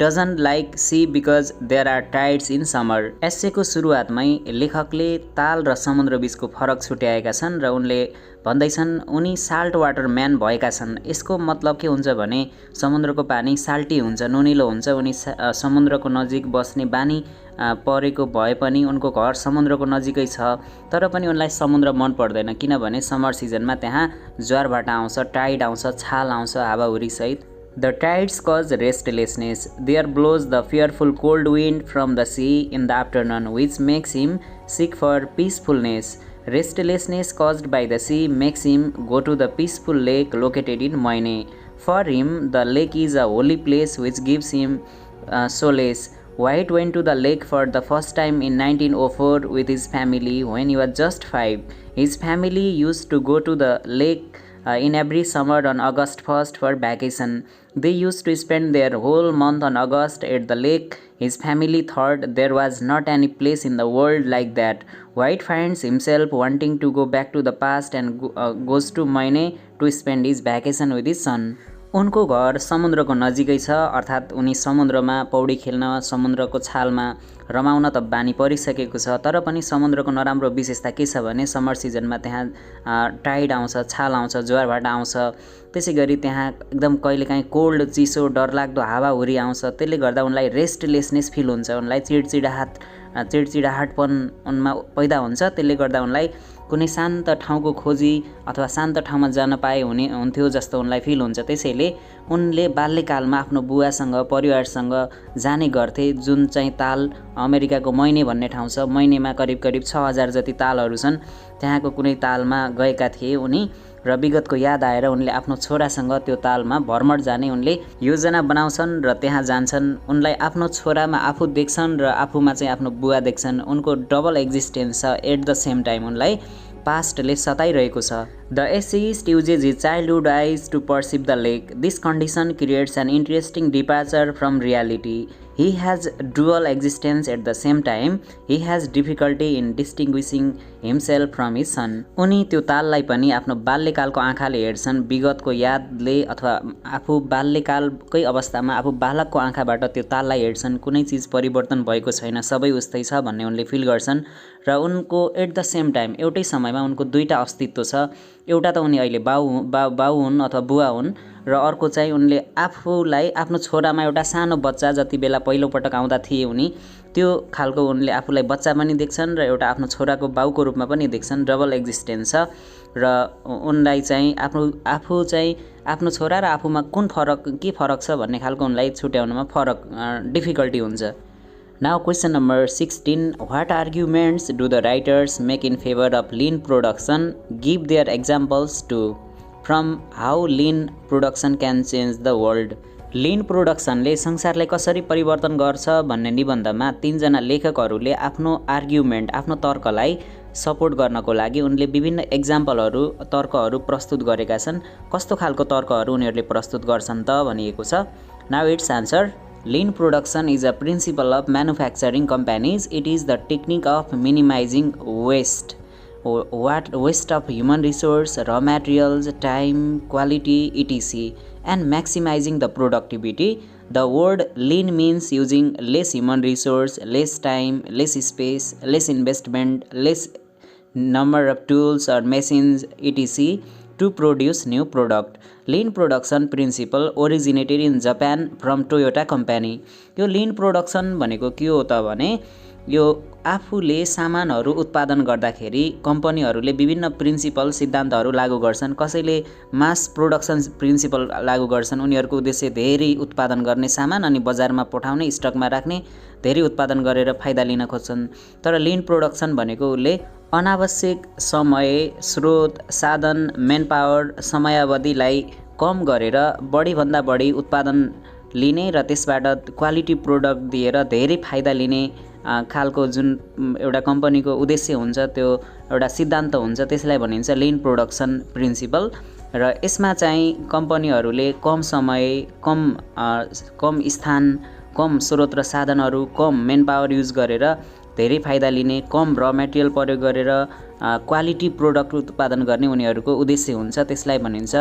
doesn't like sea because there are tides in summer। एस्सेको सुरुवातमै लेखकले ताल र समुद्र बीचको फरक छुट्याएका छन् र उनले भन्दैछन् उनी साल्ट वाटर म्यान भएका छन्। यसको मतलब के हुन्छ भने समुद्रको पानी साल्टी हुन्छ, नुनिलो हुन्छ, उनी समुद्रको नजिक बस्ने बानी परेको भए पनि उनको घर समुद्रको नजिकै छ, तर पनि उनलाई समुद्र मन पर्दैन किनभने समर सिजनमा त्यहाँ ज्वारभाटा आउँछ, टाइड आउँछ, छाल आउँछ हावाहुरी सहित। The tides cause restlessness. There blows the fearful cold wind from the sea in the afternoon, which makes him seek for peacefulness. Restlessness caused by the sea makes him go to the peaceful lake located in Moine. For him, the lake is a holy place which gives him solace. White went to the lake for the first time in 1904 with his family when he was just 5. His family used to go to the lake in every summer on August 1st for vacation. They used to spend their whole month on August at the lake. His family thought there was not any place in the world like that. White finds himself wanting to go back to the past and goes to Moine to spend his vacation with his son. उनको घर समुद्रको नजिकै छ, अर्थात् उनी समुद्रमा पौडी खेल्न, समुद्रको छालमा रमाउन त बानी परिसकेको छ, तर पनि समुद्रको नराम्रो विशेषता के छ भने समर सिजनमा त्यहाँ टाइड आउँछ, छाल आउँछ, ज्वारभाटा आउँछ, त्यसै गरी त्यहाँ एकदम कहिलेकाहीँ कोल्ड, चिसो, डरलाग्दो हावाहुरी आउँछ। त्यसले गर्दा उनलाई रेस्टलेसनेस फिल हुन्छ, उनलाई चिडचिडाहटपन उनमा पैदा हुन्छ। त्यसले गर्दा उनलाई कुनै शान्त ठाउँको खोजी अथवा शान्त ठाउँमा जान पाए हुन्थ्यो जस्तो उनलाई फिल हुन्छ। त्यसैले उनले बाल्यकालमा आफ्नो बुवासँग, परिवारसँग जाने गर्थे, जुन चाहिँ ताल अमेरिकाको मैने भन्ने ठाउँ छ। मैनेमा करिब 6000 जति तालहरू छन्। त्यहाँको कुनै तालमा गएका थिए उनी र विगतको याद आएर उनले आफ्नो छोरासँग त्यो तालमा भ्रमण जाने उनले योजना बनाउँछन् र त्यहाँ जान्छन्। उनलाई आफ्नो छोरामा आफू देख्छन् र आफूमा चाहिँ आफ्नो बुवा देख्छन्। उनको डबल एक्जिस्टेन्स छ। एट द सेम टाइम उनलाई पास्टले सताइरहेको छ। The essayist uses his childhood eyes to perceive the lake. This condition creates an interesting departure from reality. He has dual existence at the same time. He has difficulty in distinguishing himself from his son. उनी त्यो ताललाई पनि आफ्नो बाल्यकालको आँखाले हेर्छन्। विगतको यादले अथवा आफू बाल्यकालकै अवस्थामा आफू बालकको आँखाबाट त्यो ताललाई हेर्छन्। कुनै चिज परिवर्तन भएको छैन, सबै उस्तै छ भन्ने उनले फिल गर्छन् र उनको एट द सेम टाइम एउटै समयमा उनको दुईटा अस्तित्व छ। एउटा त उनी अहिले बाउ हुन् अथवा बुवा हुन् र अर्को चाहिँ उनले आफूलाई आफ्नो छोरामा एउटा सानो बच्चा जति बेला पहिलोपटक आउँदा थिए उनी त्यो खालको उनले आफूलाई बच्चा पनि देख्छन् र एउटा आफ्नो छोराको बाउको रूपमा पनि देख्छन्। डबल एक्जिस्टेन्स छ र उनलाई चाहिँ आफू चाहिँ आफ्नो छोरा र आफूमा के फरक छ भन्ने खालको उनलाई छुट्याउनमा डिफिकल्टी हुन्छ। Now question number 16. What arguments do the writers make in favor of lean production? Give their examples too. From how lean production can change the world. Lean production ले संसारलाई कसरी परिवर्तन गर्छ भन्ने निबन्धमा तीनजना लेखकहरूले आफ्नो आर्ग्युमेन्ट आफ्नो तर्कलाई सपोर्ट गर्नको लागि उनले विभिन्न एक्जाम्पलहरू तर्कहरू प्रस्तुत गरेका छन्। कस्तो खालको तर्कहरू उनीहरूले प्रस्तुत गर्छन् त भनिएको छ। Now its answer. Lean production is a principle of manufacturing companies. It is the technique of minimizing waste of human resource, raw materials, time, quality, etc. and maximizing the productivity. The word lean means using less human resource, less time, less space, less investment, less number of tools or machines, etc. to produce new product. Lean production principle originated in Japan from Toyota company. यो lean production भनेको के हो त भने यो आफूले सामानहरू उत्पादन गर्दाखेरि कम्पनीहरूले विभिन्न प्रिन्सिपल सिद्धान्तहरू लागू गर्छन्। कसैले मास प्रोडक्सन प्रिन्सिपल लागू गर्छन्। उनीहरूको उद्देश्य धेरै उत्पादन गर्ने सामान अनि बजारमा पठाउने स्टकमा राख्ने धेरै उत्पादन गरेर फाइदा लिन खोज्छन्। तर लिन प्रोडक्सन भनेको उले अनावश्यक समय, स्रोत, साधन, मेन पावर, समयावधिलाई कम गरेर बढीभन्दा बढी उत्पादन लिने र त्यसबाट क्वालिटी प्रोडक्ट दिएर धेरै फाइदा लिने खालको जुन एउटा कम्पनीको उद्देश्य हुन्छ, त्यो एउटा सिद्धान्त हुन्छ, त्यसलाई भनिन्छ लिन प्रोडक्सन प्रिन्सिपल। र यसमा चाहिँ कम्पनीहरूले कम समय, कम स्थान, कम स्रोत र साधनहरू, कम मेन पावर युज गरेर धेरै फाइदा लिने, कम र मटेरियल प्रयोग गरेर क्वालिटी प्रोडक्ट उत्पादन गर्ने उनीहरूको उद्देश्य हुन्छ। त्यसलाई भनिन्छ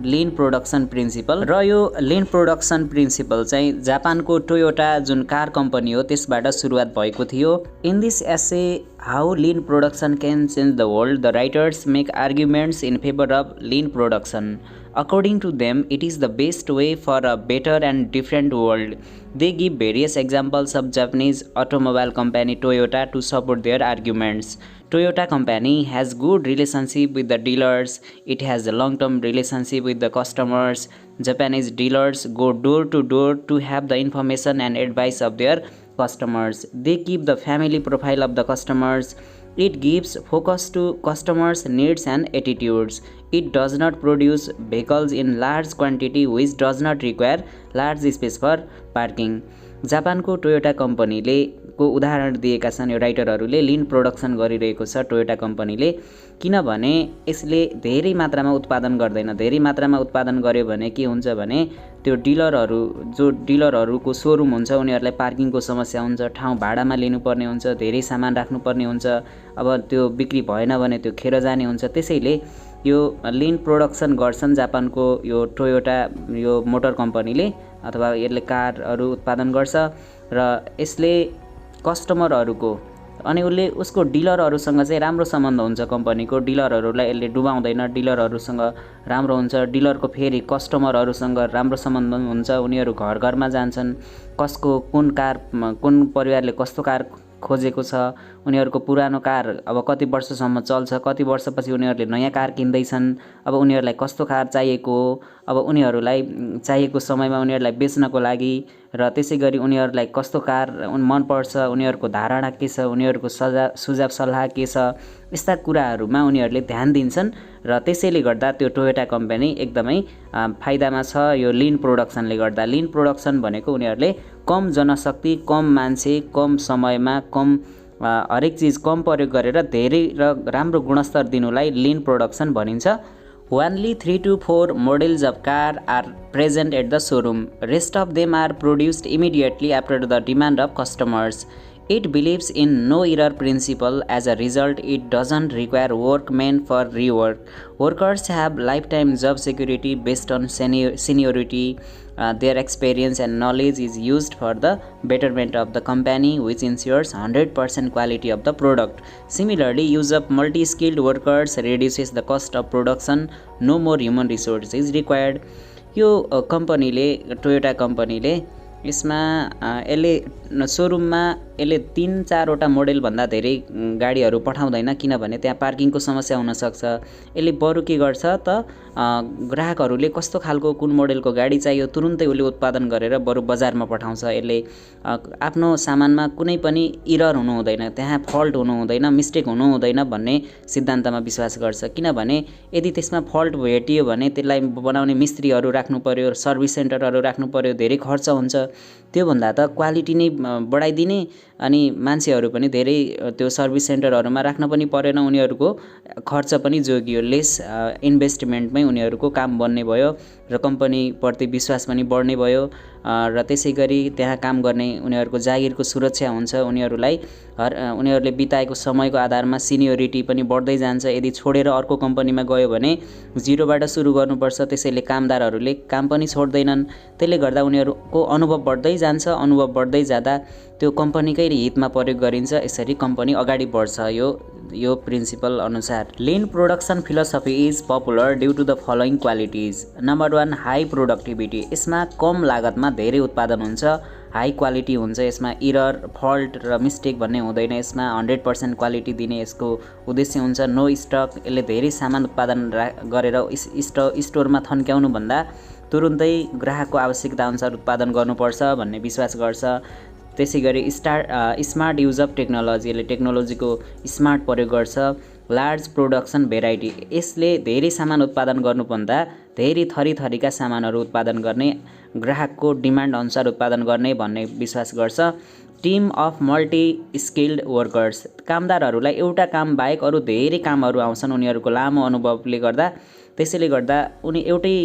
लिन प्रोडक्सन प्रिन्सिपल। र यो लिन प्रोडक्सन प्रिन्सिपल चाहिँ जापानको टोयोटा जुन कार कम्पनी हो त्यसबाट सुरुवात भएको थियो। इन दिस एसे हाउ लिन production can change the world, the writers make arguments in favour of लिन production. According to them, it is the best way for a better and different world. They give various examples of Japanese automobile company Toyota to support their arguments. Toyota company has good relationship with the dealers. It has a long-term relationship with the customers. Japanese dealers go door to door to have the information and advice of their customers. They keep the family profile of the customers. It gives focus to customers' needs and attitudes. It does not produce vehicles in large quantity which does not require large space for parking. जापानको Toyota कम्पनीले को उदाहरण दिएका छन् यो राइटरहरूले। लिन production गरिरहेको छ टोयोटा कम्पनीले, किनभने यसले धेरै मात्रामा उत्पादन गर्दैन। धेरै मात्रामा उत्पादन गर्यो भने के हुन्छ भने त्यो डिलरहरूको सोरुम हुन्छ, उनीहरूलाई पार्किङको समस्या हुन्छ, ठाउँ भाडामा लिनुपर्ने हुन्छ, धेरै सामान राख्नुपर्ने हुन्छ। अब त्यो बिक्री भएन भने त्यो खेर जाने हुन्छ। त्यसैले यो लिन प्रोडक्सन गर्छन् जापानको यो टोयोटा यो मोटर कम्पनीले, अथवा यसले कारहरू उत्पादन गर्छ र यसले कस्टमरहरूको अनि उसको डिलरहरूसँग चाहिँ राम्रो सम्बन्ध हुन्छ। कम्पनीको डिलरहरूलाई यसले डुबाउँदैन, डिलरहरूसँग राम्रो हुन्छ। डिलरको फेरि कस्टमरहरूसँग राम्रो सम्बन्ध हुन्छ। उनीहरू घर घरमा जान्छन्, कुन परिवारले कस्तो कार खोजेको छ, उनीहरूको पुरानो कार अब कति वर्षसम्म चल्छ, कति वर्षपछि उनीहरूले नयाँ कार किन्दैछन्, अब उनीहरूलाई कस्तो कार चाहिएको हो, अब उनीहरूलाई चाहिएको समयमा उनीहरूलाई बेच्नको लागि, र त्यसै गरी उनीहरूलाई कस्तो कार मनपर्छ, उनीहरूको धारणा के छ, उनीहरूको सुझाव सल्लाह के छ, यस्ता कुराहरूमा उनीहरूले ध्यान दिन्छन्। र त्यसैले गर्दा त्यो टोयोटा कम्पनी एकदमै फाइदामा छ यो लिन प्रोडक्सनले गर्दा। लिन प्रोडक्सन भनेको उनीहरूले कम जनशक्ति, कम मान्छे, कम समयमा, हरेक चिज कम प्रयोग गरेर धेरै र राम्रो गुणस्तर दिनुलाई लिन प्रोडक्सन भनिन्छ। Only 3 to 4 models of car are present at the showroom. Rest of them are produced immediately after the demand of customers. It believes in no error principle. As a result, it doesn't require workmen for rework. Workers have lifetime job security based on seniority. their experience and knowledge is used for the betterment of the company, which ensures 100% quality of the product. Similarly, use of multi-skilled workers reduces the cost of production. No more human resource is required. यो कम्पनीले, Toyota कम्पनीले यसमा यसले सोरुममा यसले 3-4 वटा model भन्दा धेरै गाडीहरू पठाउँदैन, किनभने त्यहाँ पार्किङको समस्या हुन सक्छ। यसले बरु के गर्छ त ग्राहकहरूले कस्तो खालको कुन मोडेलको गाडी चाहियो तुरुन्तै उसले उत्पादन गरेर बरु बजारमा पठाउँछ। यसले आफ्नो सामानमा कुनै पनि इरर हुनु हुँदैन, त्यहाँ फल्ट हुनु हुँदैन, मिस्टेक हुनु हुँदैन भन्ने सिद्धान्तमा विश्वास गर्छ। किनभने यदि त्यसमा फल्ट भेटियो भने त्यसलाई बनाउने मिस्त्रीहरू राख्नु पर्यो, सर्भिस सेन्टरहरू राख्नु पर्यो, धेरै खर्च हुन्छ। त्योभन्दा त क्वालिटी नै बढाइदिने अनि मान्छेहरू पनि धेरै त्यो सर्भिस सेन्टरहरूमा राख्न पनि परेन, उनीहरूको खर्च पनि जोगियो, लेस इन्भेस्टमेन्टमै उनीहरूको काम बन्ने भयो र कम्पनीप्रति विश्वास पनि बढ्ने भयो र त्यसै गरी त्यहाँ काम गर्ने उनीहरूको जागिरको सुरक्षा हुन्छ। उनीहरूले बिताएको समयको आधारमा सिनियोरिटी पनि बढ्दै जान्छ। यदि छोडेर अर्को कम्पनीमा गयो भने जिरोबाट सुरु गर्नुपर्छ, त्यसैले कामदारहरूले काम पनि छोड्दैनन्। त्यसले गर्दा उनीहरूको अनुभव बढ्दै जान्छ। अनुभव बढ्दै जाँदा त्यो कम्पनीकै हितमा प्रयोग गरिन्छ। यसरी कम्पनी अगाडि बढ्छ। यो प्रिन्सिपल अनुसार lean production philosophy is popular due to the following qualities. Number 1, high productivity. यसमा कम लागतमा धेरै उत्पादन हुन्छ, हाई क्वालिटी हुन्छ। यसमा इरर, फल्ट र मिस्टेक भन्ने हुँदैन। यसमा 100% क्वालिटी दिने यसको उद्देश्य हुन्छ। नो स्टक, यसले धेरै सामान उत्पादन गरेर स्टोरमा थन्क्याउनु भन्दा तुरुन्तै ग्राहकको आवश्यकता अनुसार उत्पादन गर्नुपर्छ भन्ने विश्वास गर्छ। त्यसै गरी स्मार्ट युज अफ टेक्नोलोजी, यसले टेक्नोलोजीको स्मार्ट प्रयोग गर्छ। लार्ज प्रोडक्सन भेराइटी, यसले धेरै सामान उत्पादन गर्नुभन्दा धेरै थरीका सामानहरू उत्पादन गर्ने, ग्राहकको डिमान्ड अनुसार उत्पादन गर्ने भन्ने विश्वास गर्छ। Team of multi skilled workers, कामदारहरूलाई एउटा काम बाहेक अरू धेरै कामहरू आउँछन् उनीहरूको लामो अनुभवले गर्दा। त्यसैले गर्दा उनी एउटै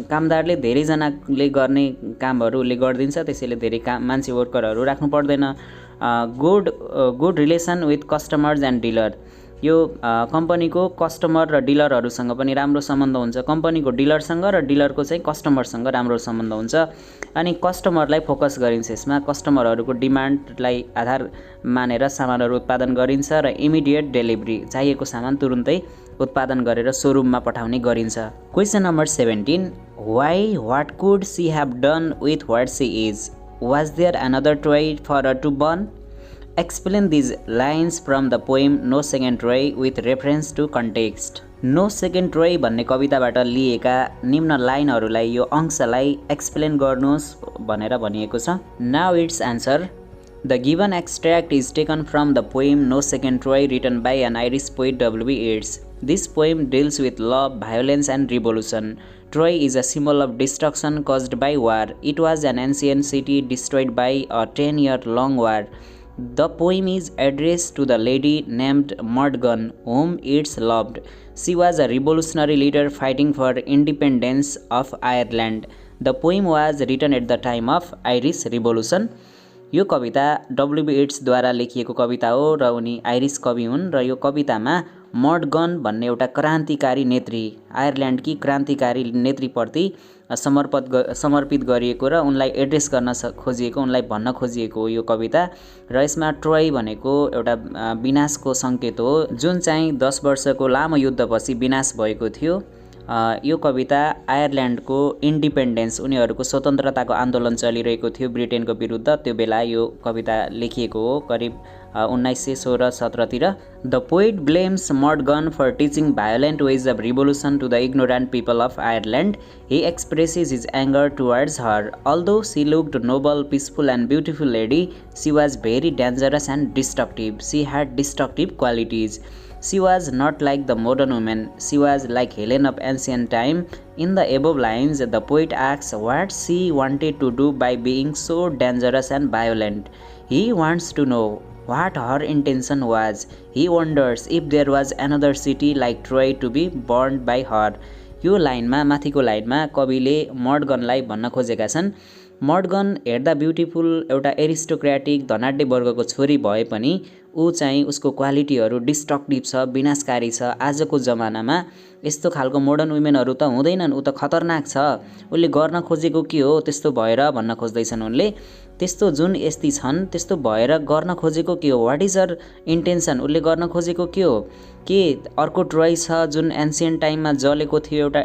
कामदारले धेरैजनाले गर्ने कामहरूले गरिदिन्छ। त्यसैले धेरै मान्छे वर्करहरू राख्नु पर्दैन। Good relation with customers and dealer, यो कम्पनीको कस्टमर र डिलरहरूसँग पनि राम्रो सम्बन्ध हुन्छ। कम्पनीको डिलरसँग र डिलरको चाहिँ कस्टमरसँग राम्रो सम्बन्ध हुन्छ। अनि कस्टमरलाई फोकस गरिन्छ। यसमा कस्टमरहरूको डिमान्डलाई आधार मानेर सामानहरू उत्पादन गरिन्छ र इमिडिएट डेलिभरी, चाहिएको सामान तुरुन्तै उत्पादन गरेर सोरुममा पठाउने गरिन्छ। Question number 17, why what could she have done with what she is? Was there another Troy for her to burn? Explain these lines from the poem no second Troy with reference to context. No second Troy भन्ने कविताबाट लिएका निम्न लाइनहरूलाई, यो अंशलाई explain गर्नुहोस् भनेर भनिएको छ। Now it's answer. The given extract is taken from the poem No Second Troy written by an Irish poet W. Yeats. This poem deals with love, violence and revolution. Troy is a symbol of destruction caused by war. It was an ancient city destroyed by a 10-year-long war. The poem is addressed to the lady named Mordgun, whom Yeats loved. She was a revolutionary leader fighting for independence of Ireland. The poem was written at the time of Irish Revolution. यो कविता डब्ल्युबी एट्सद्वारा लेखिएको कविता हो र उनी iris कवि हुन् र यो कवितामा मर्डगन भन्ने एउटा क्रान्तिकारी नेत्री, आयरल्यान्डकी क्रान्तिकारी नेत्रीप्रति समर्पित गरिएको र उनलाई एड्रेस गर्न खोजिएको, उनलाई भन्न खोजिएको हो यो कविता। र यसमा ट्रोय भनेको एउटा विनाशको सङ्केत हो, जुन चाहिँ 10 वर्षको लामो युद्धपछि विनाश भएको थियो। यो कविता आयरल्यान्डको इन्डिपेन्डेन्स, उनीहरूको स्वतन्त्रताको आन्दोलन चलिरहेको थियो ब्रिटेनको विरुद्ध, त्यो बेला यो कविता लेखिएको हो, करिब 1916-17 तिर। The poet blames Maud Gonne for teaching violent ways of revolution to the ignorant people of Ireland. He expresses his anger towards her. Although she looked noble, peaceful and beautiful lady, she was very dangerous and destructive. She had destructive qualities. She was not like the modern women. She was like Helen of ancient time. In the above lines, the poet asks what she wanted to do by being so dangerous and violent. He wants to know what her intention was. He wonders if there was another city like Troy to be burned by her. यो लाइनमा, माथिको लाइनमा कविले मर्डगनलाई भन्न खोजेका छन्, मर्डगन हेर्दा beautiful, एउटा aristocratic धनाढ्य वर्गको छोरी भए पनि ऊ चाहिँ उसको क्वालिटीहरू डिस्ट्रक्टिभ छ, विनाशकारी छ। आजको जमानामा यस्तो खालको मोडर्न वुमेनहरू त हुँदैनन्, ऊ त खतरनाक छ, उसले गर्न खोजेको के हो त्यस्तो भएर भन्न खोज्दैछन् उनले। त्यस्तो जुन यस्ती छन् त्यस्तो भएर गर्न खोजेको के हो, वाट इज हर इन्टेन्सन, उसले गर्न खोजेको के हो, के अर्को ट्रोय छ जुन एन्सियन्ट टाइममा जलेको थियो एउटा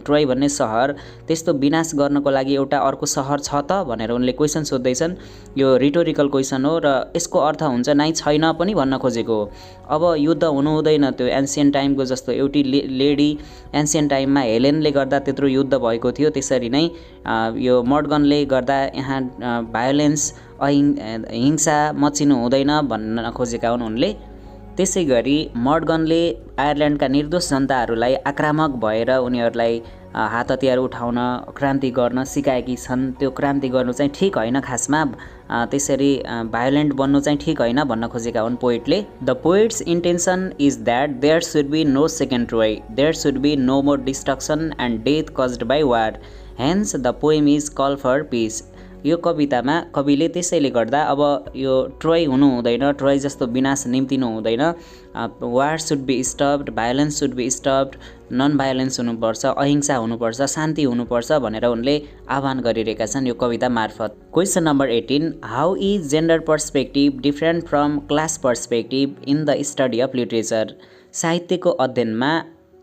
ट्रोय भन्ने सहर, त्यस्तो विनाश गर्नको लागि एउटा अर्को सहर छ त भनेर उनले क्वेसन सोध्दैछन्। यो रिटोरिकल क्वेसन हो र यसको अर्थ हुन्छ नै छैन पनि भन्न खोजेको हो। अब युद्ध हुनु हुँदैन त्यो एन्सियन्ट टाइमको जस्तो, एउटी लेडी एन्सियन्ट टाइममा हेलेनले गर्दा त्यत्रो युद्ध भएको थियो, त्यसरी नै यो मडगनले गर्दा यहाँ भायोलेन्स हिंसा मचिनु हुँदैन भन्न खोजेका हुन् उनले। त्यसै गरी मडगनले आयरल्यान्डका निर्दोष जनताहरूलाई आक्रामक भएर उनीहरूलाई हात हतियार उठाउन क्रान्ति गर्न सिकाएकी छन्। त्यो क्रान्ति गर्नु चाहिँ ठिक होइन खासमा, त्यसरी भायोलेन्ट बन्नु चाहिँ ठिक होइन भन्न खोजेका हुन् पोइटले। The poet's intention is that there should be no second Troy, there should be no more destruction and death caused by war, hence the poem is call for peace. यो कवितामा कविले त्यसैले गर्दा अब यो ट्रोय हुनु हुँदैन, ट्रोय जस्तो विनाश निम्तिनु हुँदैन, war should be stopped, violence should be stopped, non violence हुनुपर्छ, अहिंसा हुनुपर्छ, शान्ति हुनुपर्छ भनेर उनले आह्वान गरिरहेका छन् यो कविता मार्फत। Question number 18, how is gender perspective different from class perspective in the study of literature. साहित्यको अध्ययनमा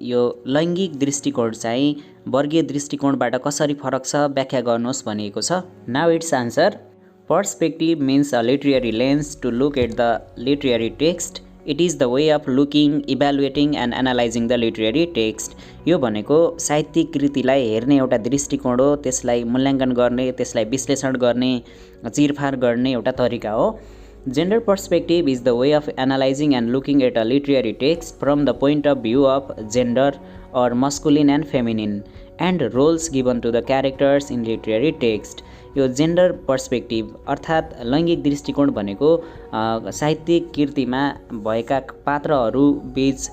यो लैङ्गिक दृष्टिकोण चाहिँ वर्गीय दृष्टिकोणबाट कसरी फरक छ व्याख्या गर्नुहोस् भनिएको छ। Now it's answer, perspective means a literary lens to look at the literary text, it is the way of looking, evaluating and analysing the literary text. यो भनेको साहित्यिक कृतिलाई हेर्ने एउटा दृष्टिकोण हो, त्यसलाई मूल्याङ्कन गर्ने, त्यसलाई विश्लेषण गर्ने, चिरफार गर्ने एउटा तरिका हो। Gender perspective is the way of analyzing and looking at a literary text from the point of view of gender or masculine and feminine and roles given to the characters in literary text। यो gender perspective अर्थात् लैङ्गिक दृष्टिकोण भनेको साहित्यिक कृतिमा भएका पात्रहरू बीच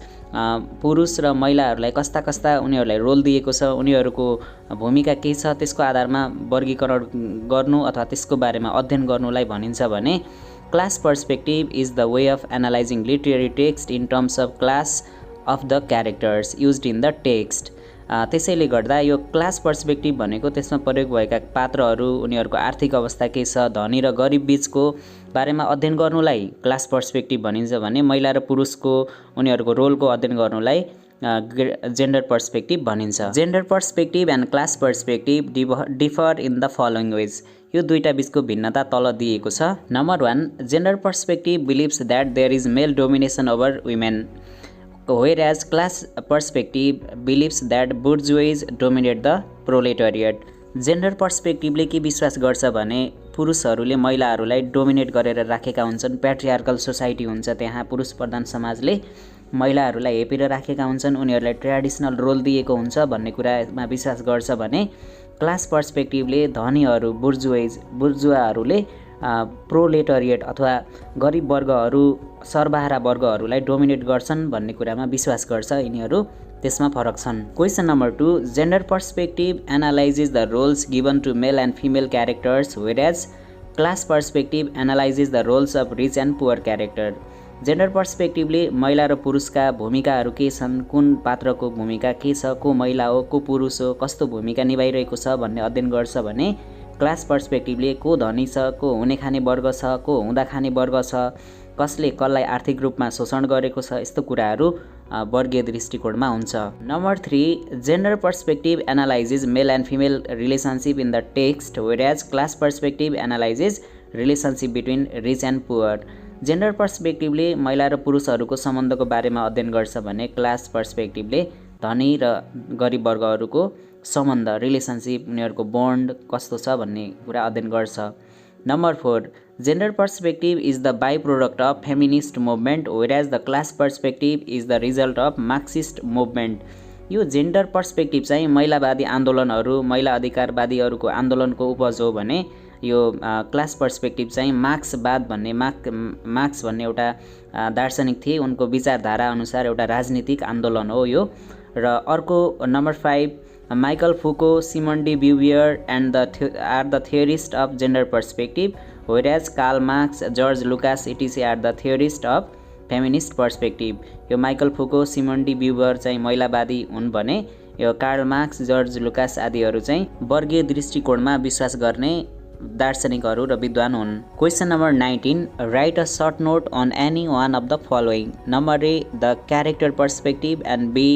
पुरुष र महिलाहरूलाई कस्ता कस्ता उनीहरूलाई रोल दिएको छ, उनीहरूको भूमिका के छ त्यसको आधारमा वर्गीकरण गर्नु अथवा त्यसको बारेमा अध्ययन गर्नुलाई भनिन्छ भने class perspective is the way of analysing literary text in terms of class of the characters used in the text. त्यसैले गर्दा यो क्लास पर्सपेक्टिभ भनेको त्यसमा प्रयोग भएका पात्रहरू, उनीहरूको आर्थिक अवस्था के छ, धनी र गरिब बीचको बारेमा अध्ययन गर्नुलाई क्लास पर्सपेक्टिभ भनिन्छ भने महिला र पुरुषको उनीहरूको रोलको अध्ययन गर्नुलाई जेन्डर पर्सपेक्टिभ भनिन्छ। Gender perspective and class perspective differ in the following ways. यो दुईटा बीचको भिन्नता तल दिएको छ। Number 1, gender perspective believes that there is male domination over women, whereas class perspective believes that bourgeoisie dominate the proletariat। Gender पर्सपेक्टिभले के विश्वास गर्छ भने पुरुषहरूले महिलाहरूलाई डोमिनेट गरेर राखेका हुन्छन्, प्याट्रियार्कल सोसाइटी हुन्छ त्यहाँ, पुरुष प्रधान समाजले महिलाहरूलाई हेपेर राखेका हुन्छन्, उनीहरूलाई ट्रेडिसनल रोल दिएको हुन्छ भन्ने कुरामा विश्वास गर्छ भने क्लास पर्सपेक्टिभले धनीहरू बुर्जुवाहरूले प्रोलेटरिएट अथवा गरिब वर्गहरू, सर्वहारा वर्गहरूलाई डोमिनेट गर्छन् भन्ने कुरामा विश्वास गर्छ यिनीहरू, त्यसमा फरक छन्। Question number 2, gender perspective analyses the roles given to male and female characters whereas class perspective analyses the roles of rich and poor character. Gender पर्सपेक्टिभले महिला र पुरुषका भूमिकाहरू के छन्, कुन पात्रको भूमिका के छ, को महिला हो, को पुरुष हो, कस्तो भूमिका निभाइरहेको छ भन्ने अध्ययन गर्छ भने क्लास पर्सपेक्टिभले को धनी छ, को हुने खाने वर्ग छ, को हुँदा खाने वर्ग छ, कसले कसलाई आर्थिक रूपमा शोषण गरेको छ, यस्तो कुराहरू वर्गीय दृष्टिकोणमा हुन्छ। Number 3, gender perspective analyses male and female relationship in the text whereas class perspective analyses relationship between rich and poor. Gender पर्सपेक्टिभले महिला र पुरुषहरूको सम्बन्धको बारेमा अध्ययन गर्छ भने क्लास पर्सपेक्टिभले धनी र गरिब वर्गहरूको सम्बन्ध, रिलेसनसिप, उनीहरूको बन्ड कस्तो छ भन्ने कुरा अध्ययन गर्छ। Number 4, gender perspective is the by product of feminist movement whereas the class perspective is the result of Marxist movement. यो जेन्डर पर्सपेक्टिभ चाहिँ महिलावादी आन्दोलनहरू, महिला अधिकारवादीहरूको आन्दोलनको उपज हो भने यो क्लास पर्सपेक्टिभ चाहिँ मार्क्सवाद भन्ने मार्क्स भन्ने एउटा दार्शनिक थिए, उनको विचारधारा अनुसार एउटा राजनीतिक आन्दोलन हो यो। र अर्को number 5, Michael Foucault, Simone de Beauvoir are the theorists of gender perspective, whereas Karl Marx, George Lucas etc. are the theorists of feminist perspective. यो माइकल फुको, सिमोन डी ब्युवर चाहिँ महिलावादी हुन् भने यो कार्ल मार्क्स, जर्ज लुकास आदिहरू चाहिँ वर्गीय दृष्टिकोणमा विश्वास गर्ने दार्शनिकहरू र विद्वान हुन्। Question number 19, write a short note on any one of the following. Number A the character perspective and B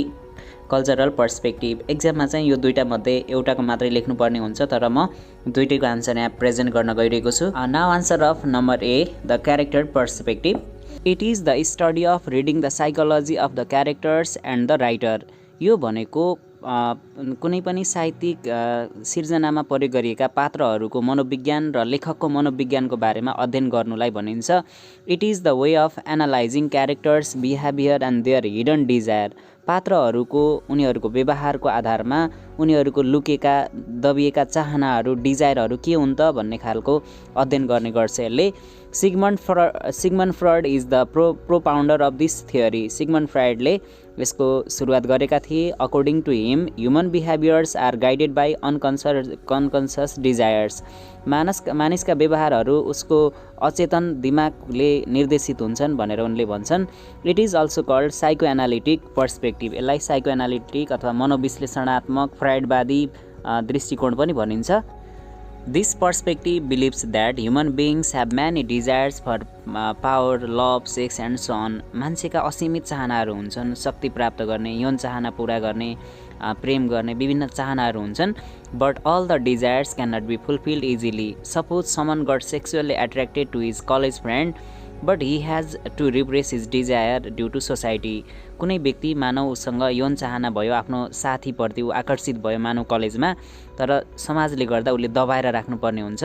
cultural perspective. एक्जाममा चाहिँ यो दुईटा मध्ये एउटाको मात्रै लेख्नुपर्ने हुन्छ, तर म दुईटैको आन्सर यहाँ प्रेजेन्ट गर्न गइरहेको छु। Now answer of number A the character perspective. It is the study of reading the psychology of the characters and the writer. यो भनेको कुनै पनि साहित्यिक सिर्जनामा प्रयोग गरिएका पात्रहरूको मनोविज्ञान र लेखकको मनोविज्ञानको बारेमा अध्ययन गर्नुलाई भनिन्छ। It is the way of analysing characters behaviour and their hidden desire. पात्रहरूको उनीहरूको व्यवहारको आधारमा उनीहरूको लुकेका दबिएका चाहनाहरू, डिजायरहरू के हुन् त भन्ने खालको अध्ययन गर्ने गर्छ यसले। Sigmund Freud is the propounder of this theory. Sigmund फ्रॉइडले यसको सुरुवात गरेका थिए। According to him human behaviours are guided by unconscious desires. मानिसका व्यवहारहरू उसको अचेतन दिमागले निर्देशित हुन्छन् भनेर उनले भन्छन्। It is also called psycho analytic perspective. यसलाई साइको एनालिटिक अथवा मनोविश्लेषणात्मक फ्राइडवादी दृष्टिकोण पनि भनिन्छ। This perspective believes that human beings have many desires for power, love, sex and so on. मान्छेका असीमित चाहनाहरू हुन्छन्, शक्ति प्राप्त गर्ने, यौन चाहना पूरा गर्ने, प्रेम गर्ने विभिन्न चाहनाहरू हुन्छन्। But all the desires cannot be fulfilled easily. Suppose someone got sexually attracted to his college friend, but he has to repress his desire due to society. कुनै व्यक्ति मानव उसँग यौन चाहना भयो, आफ्नो साथीप्रति ऊ आकर्षित भयो मानव कलेजमा, तर समाजले गर्दा उसले दबाएर राख्नुपर्ने हुन्छ।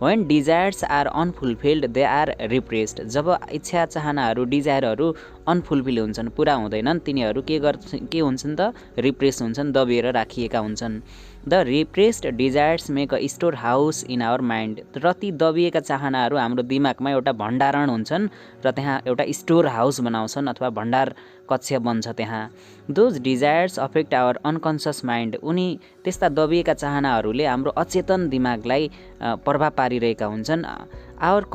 When desires are unfulfilled, they are repressed. जब इच्छा चाहनाहरू, डिजायरहरू अनफुलफिल हुन्छन्, पुरा हुँदैनन्, तिनीहरू के हुन्छन् त रिप्रेस हुन्छन्, दबिएर राखिएका हुन्छन्। The repressed desires make a storehouse in our mind. र ती दबिएका चाहनाहरू हाम्रो दिमागमा एउटा भण्डारण हुन्छन् र त्यहाँ एउटा स्टोर हाउस बनाउँछन् अथवा भण्डार कक्ष बन्छ त्यहाँ। Those desires affect our unconscious mind. उनी त्यस्ता दबिएका चाहनाहरूले हाम्रो अचेतन दिमागलाई प्रभाव पारिरहेका हुन्छन्। Our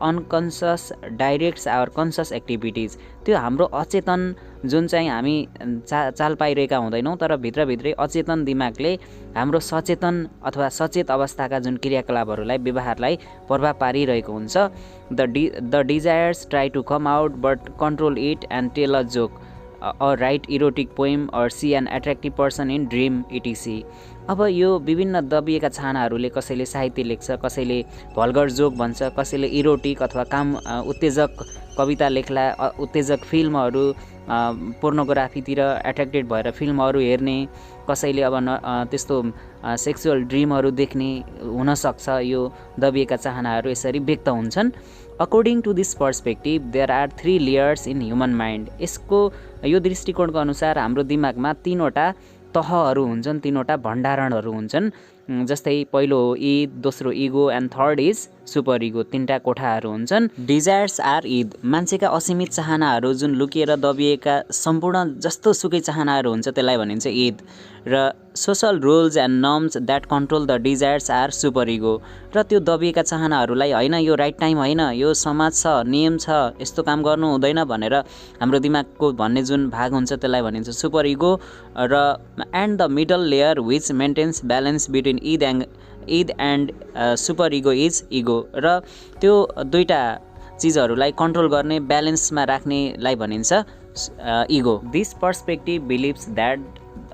unconscious directs our conscious activities. त्यो हाम्रो अचेतन जुन चाहिँ हामी चाल पाइरहेका हुँदैनौँ, तर भित्रभित्रै अचेतन दिमागले हाम्रो सचेतन अथवा सचेत अवस्थाका जुन क्रियाकलापहरूलाई, व्यवहारलाई प्रभाव पारिरहेको हुन्छ। The desires try to come out but control it and tell a joke, or write erotic poem, or see an attractive person in dream etc. अब यो विभिन्न दबिएका चाहनाहरूले कसैले साहित्य लेख्छ, कसैले भल्गर जोक भन्छ, कसैले इरोटिक अथवा काम उत्तेजक कविता लेख्ला, उत्तेजक फिल्महरू, पोर्नोग्राफीतिर एट्र्याक्टेड भएर फिल्महरू हेर्ने, कसैले अब त्यस्तो सेक्सुअल ड्रिमहरू देख्ने हुनसक्छ। यो दबिएका चाहनाहरू यसरी व्यक्त हुन्छन्। According to this perspective there are 3 layers in human mind. यसको यो दृष्टिकोणको अनुसार हाम्रो दिमागमा 3वटा तहहरू हुन्छन्, 3वटा भण्डारणहरू हुन्छन्। जस्तै पहिलो हो ईद, दोस्रो ego and third is super ego. 3टा कोठाहरू हुन्छन्। Desires are id. मान्छेका असीमित चाहनाहरू जुन लुकिएर दबिएका सम्पूर्ण जस्तो सुकै चाहनाहरू हुन्छ त्यसलाई भनिन्छ ईद। र social rules and norms that control the desires are super ego. र त्यो दबिएका चाहनाहरूलाई होइन यो राइट टाइम होइन, यो समाज छ, नियम छ, यस्तो काम गर्नु हुँदैन भनेर हाम्रो दिमागको भन्ने जुन भाग हुन्छ त्यसलाई भनिन्छ सुपर इगो। र and the middle layer which maintains balance between Eid and super ego is ego. र त्यो दुईटा चिजहरूलाई कन्ट्रोल गर्ने, ब्यालेन्समा राख्नेलाई भनिन्छ ego. This perspective believes that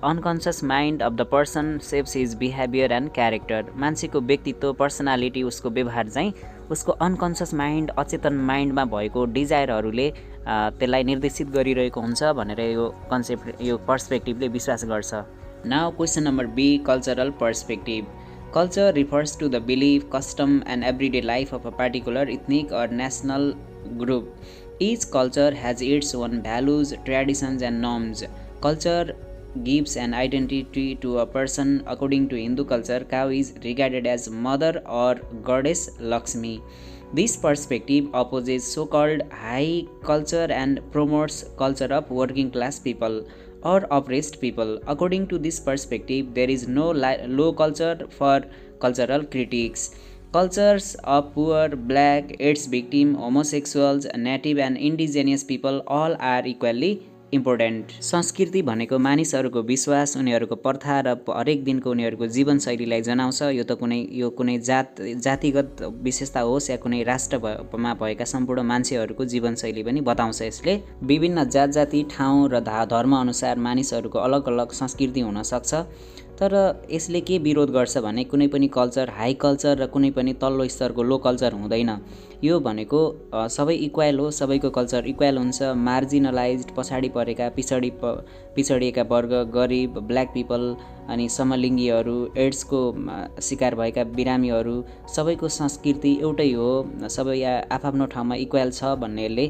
unconscious mind of the person ceps his behaviour and character. मान्छेको व्यक्तित्व, personality, उसको व्यवहार चाहिँ उसको अनकन्सियस माइन्ड, अचेतन माइन्डमा भएको डिजायरहरूले त्यसलाई निर्देशित गरिरहेको हुन्छ भनेर यो पर्सपेक्टिभले विश्वास गर्छ। Now question number B, cultural perspective. Culture refers to the belief, custom and everyday life of a particular ethnic or national group. Each culture has its own values, traditions and norms. Culture gives an identity to a person. According to Hindu culture, cow is regarded as mother or goddess Laxmi. This perspective opposes so-called high culture and promotes culture of working class people. or oppressed people. According to this perspective, there is no low culture for cultural critics. Cultures of poor, black, AIDS victim, homosexuals, native and indigenous people all are equally important. संस्कृति भनेको मानिसहरूको विश्वास, उनीहरूको प्रथा र हरेक दिनको उनीहरूको जीवनशैलीलाई जनाउँछ। यो कुनै जातिगत विशेषता होस् या कुनै राष्ट्रमा भएका सम्पूर्ण मान्छेहरूको जीवनशैली पनि बताउँछ। यसले विभिन्न जाति, ठाउँ र धर्म अनुसार मानिसहरूको अलग अलग संस्कृति हुन सक्छ। तर यसले के विरोध गर्छ भने कुनै पनि कल्चर हाई कल्चर र कुनै पनि तल्लो स्तरको लो कल्चर हुँदैन। यो भनेको सबै इक्वल हो, सबैको कल्चर इक्वल हुन्छ। मार्जिनलाइज्ड, पछाडि परेका, पिछडिएका वर्ग, गरिब, ब्ल्याक पिपल अनि समलिङ्गीहरू, एड्सको शिकार भएका बिरामीहरू सबैको संस्कृति एउटै हो, सबै आफ्नो ठाउँमा इक्वल छ भन्नेले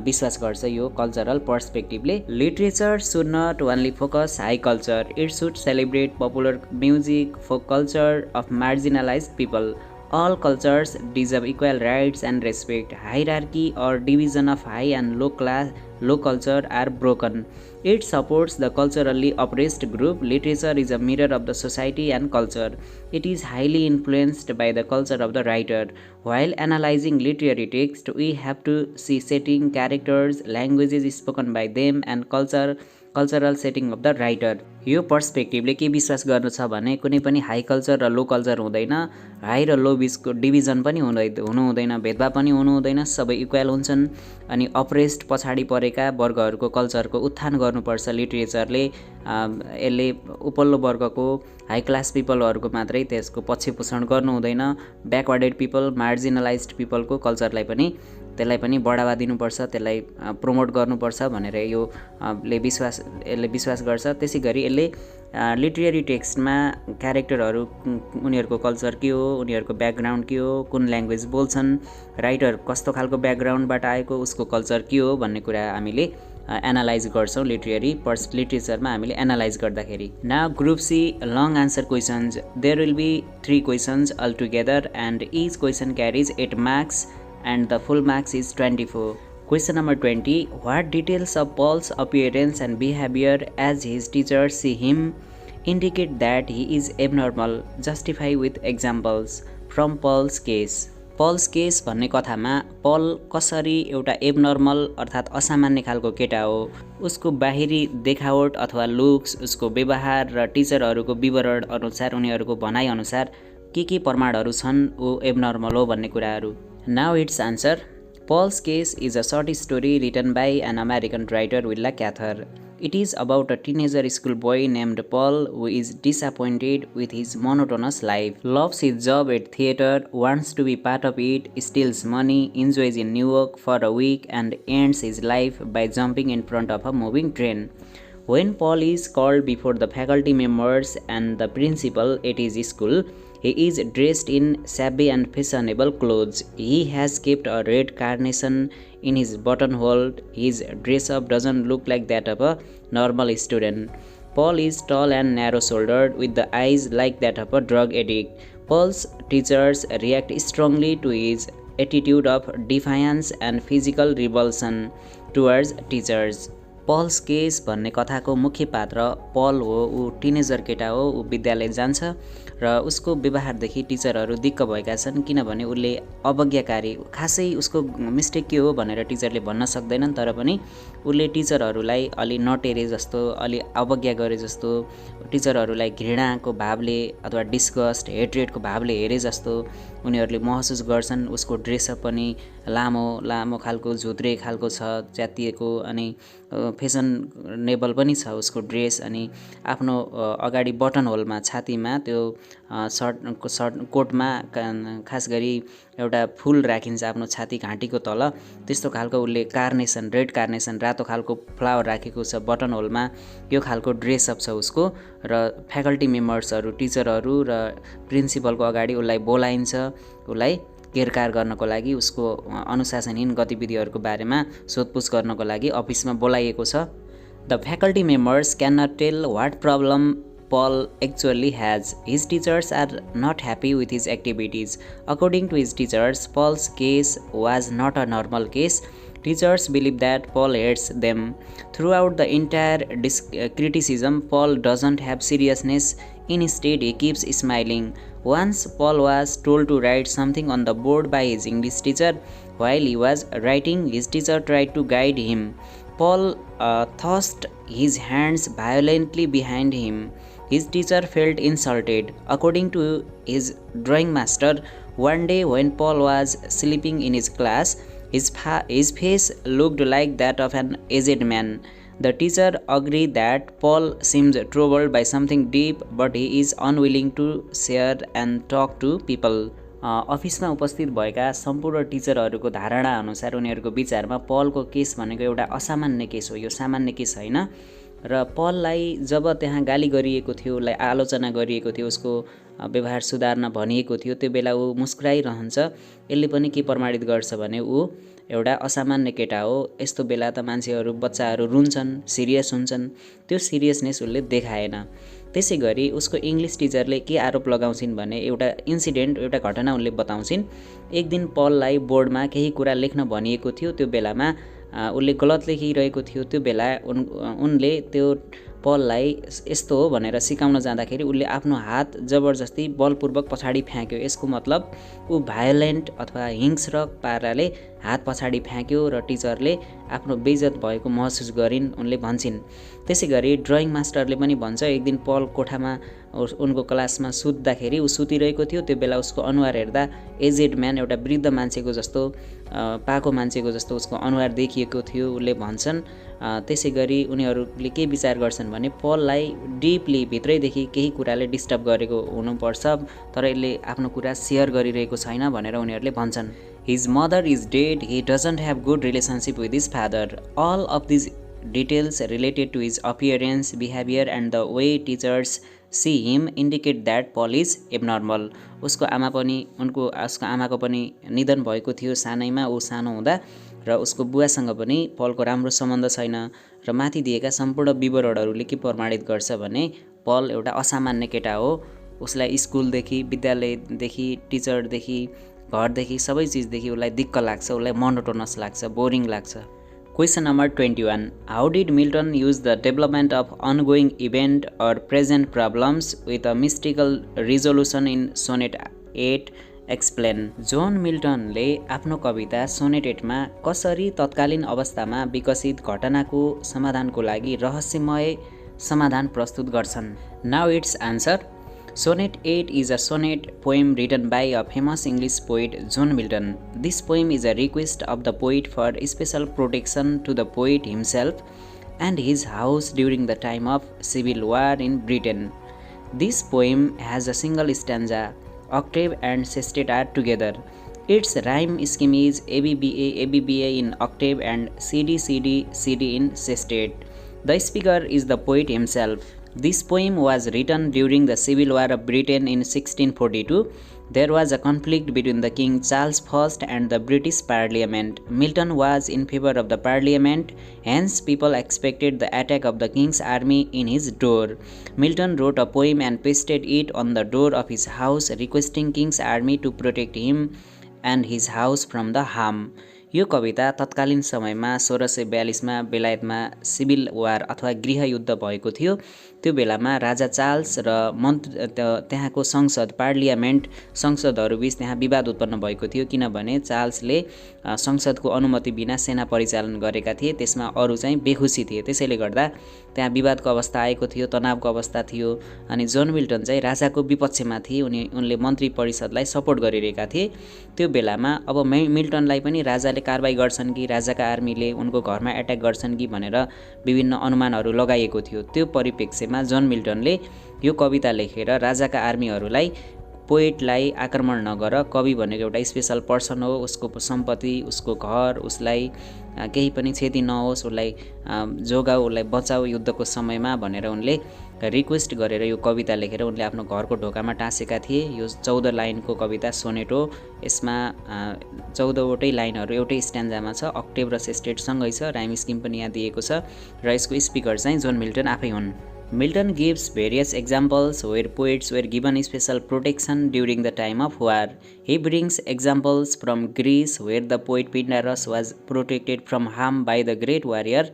विश्वास गर्छ यो कल्चरल पर्सपेक्टिभले। Literature should not only focus high culture, it should celebrate popular music, folk culture of marginalised people. All cultures deserve equal rights and respect. Hierarchy or division of high and low culture are broken. It supports the culturally oppressed group. Literature is a mirror of the society and culture. It is highly influenced by the culture of the writer. While analyzing literary text, we have to see setting, characters, languages spoken by them, and cultural setting of the writer. यो पर्सपेक्टिभले के विश्वास गर्नु छ भने कुनै पनि high culture र लो culture हुँदैन, हाई र लो बिचको डिभिजन पनि हुनु हुँदैन, भेदभाव पनि हुनु हुँदैन, सबै इक्वल हुन्छन्। अनि अप्रेस्ड पछाडि परेका वर्गहरूको कल्चरको उत्थान गर्नुपर्छ लिटरेचरले। यसले उपल्लो वर्गको हाई क्लास पिपलहरूको मात्रै त्यसको पक्षपोषण गर्नु हुँदैन, ब्याकवर्डेड पिपल, मार्जिनलाइज्ड पिपलको कल्चरलाई पनि त्यसलाई पनि बढावा दिनुपर्छ, त्यसलाई प्रमोट गर्नुपर्छ भनेर यसले विश्वास गर्छ। त्यसैगरी यसले लिटरेरी टेक्स्टमा क्यारेक्टरहरू, उनीहरूको कल्चर के हो, उनीहरूको ब्याकग्राउन्ड के हो, कुन ल्याङ्ग्वेज बोल्छन्, राइटर कस्तो खालको ब्याकग्राउन्डबाट आएको, उसको कल्चर के हो भन्ने कुरा हामीले एनालाइज गर्छौँ लिटरेचरमा हामीले एनालाइज गर्दाखेरि। Now group C long answer questions. There will be 3 questions all together and each question carries 8 marks and the full marks is 24. Question number 20. What details of Paul's appearance and behavior as his teachers see him indicate that he is abnormal? Justify with examples from Paul's case. Paul's case भन्ने कथामा पल कसरी एउटा abnormal अर्थात् असामान्य खालको केटा हो, उसको बाहिरी देखावट अथवा लुक्स, उसको व्यवहार र टिचरहरूको विवरण अनुसार, उनीहरूको भनाइ अनुसार के प्रमाणहरू छन् ऊ एबनर्मल हो भन्ने कुराहरू। Now its answer. Paul's case is a short story written by an American writer, Willa Cather. It is about a teenager schoolboy named Paul who is disappointed with his monotonous life, loves his job at theater, wants to be part of it, steals money, enjoys in New York for a week, and ends his life by jumping in front of a moving train. When Paul is called before the faculty members and the principal at his school, he is dressed in shabby and fashionable clothes. He has kept a red carnation in his buttonhole. His dress-up doesn't look like that of a normal student. Paul is tall and narrow-shouldered with the eyes like that of a drug addict. Paul's teachers react strongly to his attitude of defiance and physical revulsion towards teachers. Pulse case भन्ने कथाको मुख्य पात्र पल हो। ऊ teenager केटा हो, ऊ विद्यालय जान्छ र उसको व्यवहारदेखि टिचरहरू दिक्क भएका छन्, किनभने उसले अवज्ञाकारी, खासै उसको मिस्टेक के हो भनेर टिचरले भन्न सक्दैनन्, तर पनि उसले टिचरहरूलाई अलि नटेरे जस्तो, अलि अवज्ञा गरे जस्तो, टिचरहरूलाई घृणाको भावले अथवा डिस्गस्ट, हेट्रेडको भावले हेरे जस्तो उनीहरूले महसुस गर्छन्। उसको ड्रेसअप पनि लामो खालको झुत्रे खालको छ, च्यातिएको, अनि फेसनेबल पनि छ उसको ड्रेस। अनि आफ्नो अगाडि बटन होलमा, छातीमा त्यो सर्ट कोटमा खास गरी एउटा फुल राखिन्छ आफ्नो छाती घाँटीको तल, त्यस्तो खालको उसले कार्नेसन, रेड कार्नेसन, रातो खालको फ्लावर राखेको छ बटन होलमा। यो खालको ड्रेसअप छ उसको। र फ्याकल्टी मेम्बर्सहरू, टिचरहरू र प्रिन्सिपलको अगाडि उसलाई बोलाइन्छ, उसलाई केरकार गर्नको लागि, उसको अनुशासनहीन गतिविधिहरूको बारेमा सोधपुछ गर्नको लागि अफिसमा बोलाइएको छ। The faculty members can not tell what problem Paul actually has. His teachers are not happy with his activities. According to his teachers, Paul's case was not a normal case. Teachers believe that Paul hates them. Throughout the entire criticism, Paul doesn't have seriousness. Instead, he keeps smiling. Once Paul was told to write something on the board by his English teacher. While he was writing, his teacher tried to guide him. Paul thrust his hands violently behind him. His teacher felt insulted. According to his drawing master, one day when Paul was sleeping in his class, his face looked like that of an aged man. The teacher agreed that Paul seems troubled by something deep, but he is unwilling to share and talk to people. अफिसमा उपस्थित भएका सम्पूर्ण टिचरहरूको धारणा अनुसार उनीहरूको विचारमा पलको case भनेको एउटा असामान्य केस हो, यो सामान्य केस होइन। र पललाई जब त्यहाँ गाली गरिएको थियो, उसलाई आलोचना गरिएको थियो, उसको व्यवहार सुधार्न भनिएको थियो, त्यो बेला ऊ मुस्कुराइरहन्छ। यसले पनि के प्रमाणित गर्छ भने ऊ एउटा असामान्य केटा हो। यस्तो बेला त मान्छेहरू, बच्चाहरू रुन्छन्, सिरियस हुन्छन्, त्यो सिरियसनेस उसले देखाएन। त्यसै गरी उसको इङ्ग्लिस टिचरले के आरोप लगाउँछिन् भने एउटा इन्सिडेन्ट, एउटा घटना उनले बताउँछिन्। एक दिन पललाई बोर्डमा केही कुरा लेख्न भनिएको थियो, त्यो बेलामा उसले गलत लेखिरहेको थियो। त्यो बेला उनले त्यो पललाई यस्तो हो भनेर सिकाउन जाँदाखेरि उसले आफ्नो हात जबरजस्ती बलपूर्वक पछाडि फ्याँक्यो। यसको मतलब ऊ भायोलेन्ट अथवा हिंस्रक पाराले हात पछाडि फ्याँक्यो र टिचरले आफ्नो बेइज्जत भएको महसुस गरिन्, उनले भन्छन्। त्यसै गरी ड्रइङ मास्टरले पनि भन्छ, एक दिन पल कोठामा उनको क्लासमा सुत्दाखेरि ऊ सुतिरहेको थियो। त्यो बेला उसको अनुहार हेर्दा एजेड म्यान, एउटा वृद्ध मान्छेको जस्तो, पाको मान्छेको जस्तो उसको अनुहार देखिएको थियो, उसले भन्छन्। त्यसै गरी उनीहरूले के विचार गर्छन् भने पललाई डिपली भित्रैदेखि केही कुराले डिस्टर्ब गरेको हुनुपर्छ, तर यसले आफ्नो कुरा सेयर गरिरहेको छैन भनेर उनीहरूले भन्छन्। His mother is dead. He doesn't have good relationship with his father. All of these details related to his appearance, behavior and the way teachers see him indicate that Paul is abnormal. उसको आमाको पनि निधन भएको थियो सानैमा, ऊ सानो हुँदा, र उसको बुवासँग पनि पलको राम्रो सम्बन्ध छैन। र माथि दिएका सम्पूर्ण विवरणहरूले के प्रमाणित गर्छ भने पल एउटा असामान्य केटा हो। उसलाई स्कुलदेखि, विद्यालयदेखि, टिचरदेखि, घरदेखि, सबै चिजदेखि उसलाई दिक्क लाग्छ, उसलाई मोनोटोनस लाग्छ, बोरिङ लाग्छ। Question number 21. How did Milton use the development of ongoing event or present problems with a mystical resolution in Sonnet 8? Explain. John मिल्टनले आफ्नो कविता सोनेट 8 मा कसरी तत्कालीन अवस्थामा विकसित घटनाको समाधानको लागि रहस्यमय समाधान प्रस्तुत गर्छन्? Now its answer. Sonnet 8 is a sonnet poem written by a famous English poet John Milton. This poem is a request of the poet for special protection to the poet himself and his house during the time of civil war in Britain. This poem has a single stanza, octave and sestet are together. Its rhyme scheme is ABBA, ABBA in octave and CD, CD, CD in sestet. The speaker is the poet himself. This poem was written during the Civil War of Britain in 1642. There was a conflict between the King Charles I and the British Parliament. Milton was in favor of the Parliament, hence people expected the attack of the King's army in his door. Milton wrote a poem and pasted it on the door of his house, requesting King's army to protect him and his house from the harm. यो कविता तत्कालीन समयमा 1642 मा बेलायतमा civil वार अथवा गृहयुद्ध भएको थियो। त्यो बेलामा राजा चार्ल्स र त्यहाँको संसद, पार्लियामेन्ट, संसदहरूबीच त्यहाँ विवाद उत्पन्न भएको थियो, किनभने चार्ल्सले संसदको अनुमति बिना सेना परिचालन गरेका थिए। त्यसमा अरू चाहिँ बेखुसी थिए, त्यसैले गर्दा त्यहाँ विवादको अवस्था आएको थियो, तनावको अवस्था थियो। अनि जोन मिल्टन चाहिँ राजाको विपक्षमा थिए, उनले मन्त्री परिषदलाई सपोर्ट गरिरहेका थिए। त्यो बेलामा अब मिल्टनलाई पनि राजाले कारबाही गर्छन् कि राजाका आर्मीले उनको घरमा एट्याक गर्छन् कि भनेर विभिन्न अनुमानहरू लगाइएको थियो। त्यो परिप्रेक्ष्यमा जोन मिल्टनले यो कविता लेखेर राजाका आर्मीहरूलाई, पोएटलाई आक्रमण नगर, कवि भनेको एउटा स्पेशल पर्सन हो, उसको सम्पत्ति, उसको घर, उसलाई केही पनि क्षति नहोस्, उसलाई जोगाऊ, उसलाई बचाऊ युद्धको समयमा भनेर उनले रिक्वेस्ट गरेर यो कविता लेखेर उनले आफ्नो घरको ढोकामा टाँसेका थिए। यो 14 लाइनको कविता सोनेट हो। यसमा 14वटै लाइनहरू एउटै स्ट्यान्जामा छ, अक्टेभ र सेस्टेट सँगै छ, राइम स्किम पनि यहाँ दिएको छ र यसको स्पिकर चाहिँ जोन मिल्टन आफै हुन्। Milton gives various examples where poets were given special protection during the time of war. He brings examples from Greece where the poet Pindarus was protected from harm by the great warrior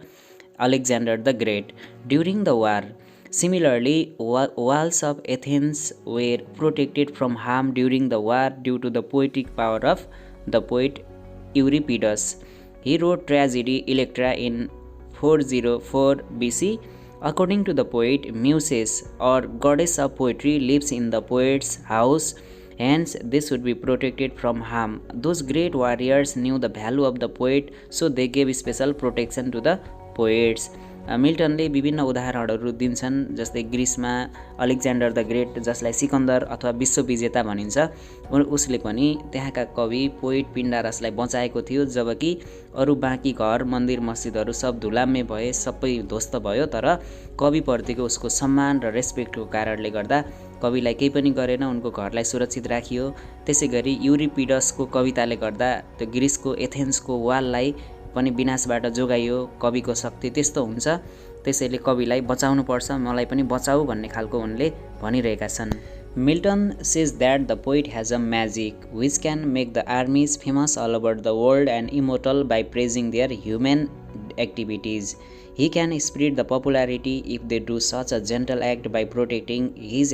Alexander the Great during the war. Similarly, walls of Athens were protected from harm during the war due to the poetic power of the poet Euripides. He wrote tragedy Electra in 404 BC. According to the poet, Muses or goddess of poetry lives in the poet's house, hence they should be protected from harm. Those great warriors knew the value of the poet, so they gave special protection to the poets. मिल्टनले विभिन्न उदाहरणहरू दिन्छन्, जस्तै ग्रिसमा Alexander the great जसलाई सिकन्दर अथवा विश्वविजेता भनिन्छ, उसले पनि त्यहाँका कवि पोएट पिन्डारसलाई बचाएको थियो, जबकि अरू बाँकी घर मन्दिर मस्जिदहरू सब धुलाम्य भए, सबै ध्वस्त भयो, तर कविप्रतिको उसको सम्मान र रेस्पेक्टको कारणले गर्दा कविलाई केही पनि गरेन, उनको घरलाई सुरक्षित राखियो। त्यसैगरी युरिपिडसको कविताले गर्दा त्यो ग्रिसको एथेन्सको वाललाई पनि विनाशबाट जोगाइयो। कविको शक्ति त्यस्तो हुन्छ, त्यसैले कविलाई बचाउनु पर्छ, मलाई पनि बचाऊ भन्ने खालको उनले भनिरहेका छन्। Milton says that the poet has a magic which can make the armies famous all over the world and immortal by praising their human activities. He can spread the popularity if they do such a gentle act by protecting him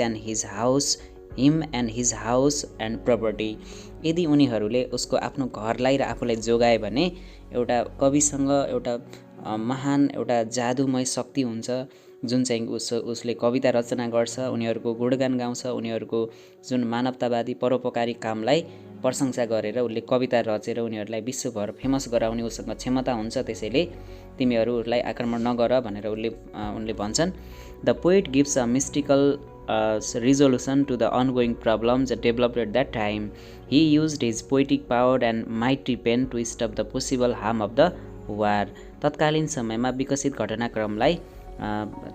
and his house and property. यदि उनीहरूले उसको आफ्नो घरलाई र आफूलाई जोगाए भने एउटा कविसँग एउटा महान एउटा जादुमय शक्ति हुन्छ, जुन चाहिँ उसले कविता रचना गर्छ, उनीहरूको गुणगान गाउँछ, उनीहरूको जुन मानवतावादी परोपकारी कामलाई प्रशंसा गरेर उसले कविता रचेर उनीहरूलाई विश्वभर फेमस गराउने उसँग क्षमता हुन्छ। त्यसैले तिमीहरूलाई आक्रमण नगर भनेर उनले भन्छन्। The poet gives a mystical resolution to the ongoing problems developed at that time. He used his poetic power and mighty pen to stop the possible harm of the war. तत्कालीन समयमा विकसित घटनाक्रमलाई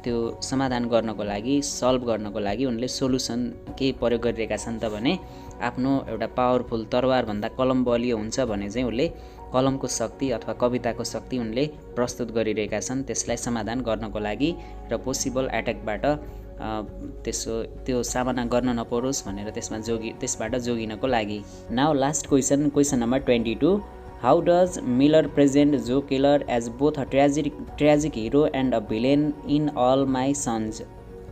त्यो समाधान गर्नको लागि, सल्भ गर्नको लागि उनले सोलुसन के प्रयोग गरिरहेका छन् त भने आफ्नो एउटा पावरफुल तरवार भन्दा कलम बलियो हुन्छ भने चाहिँ उनले कलमको शक्ति अथवा कविताको शक्ति उनले प्रस्तुत गरिरहेका छन्, त्यसलाई समाधान गर्नको लागि र पोसिबल एट्याकबाट त्यो सामना गर्न नपरोस् भनेर त्यसबाट जोगिनको लागि। Now last question number 22. How does Miller present Joe Keller as both a tragic hero and a villain in All My Sons?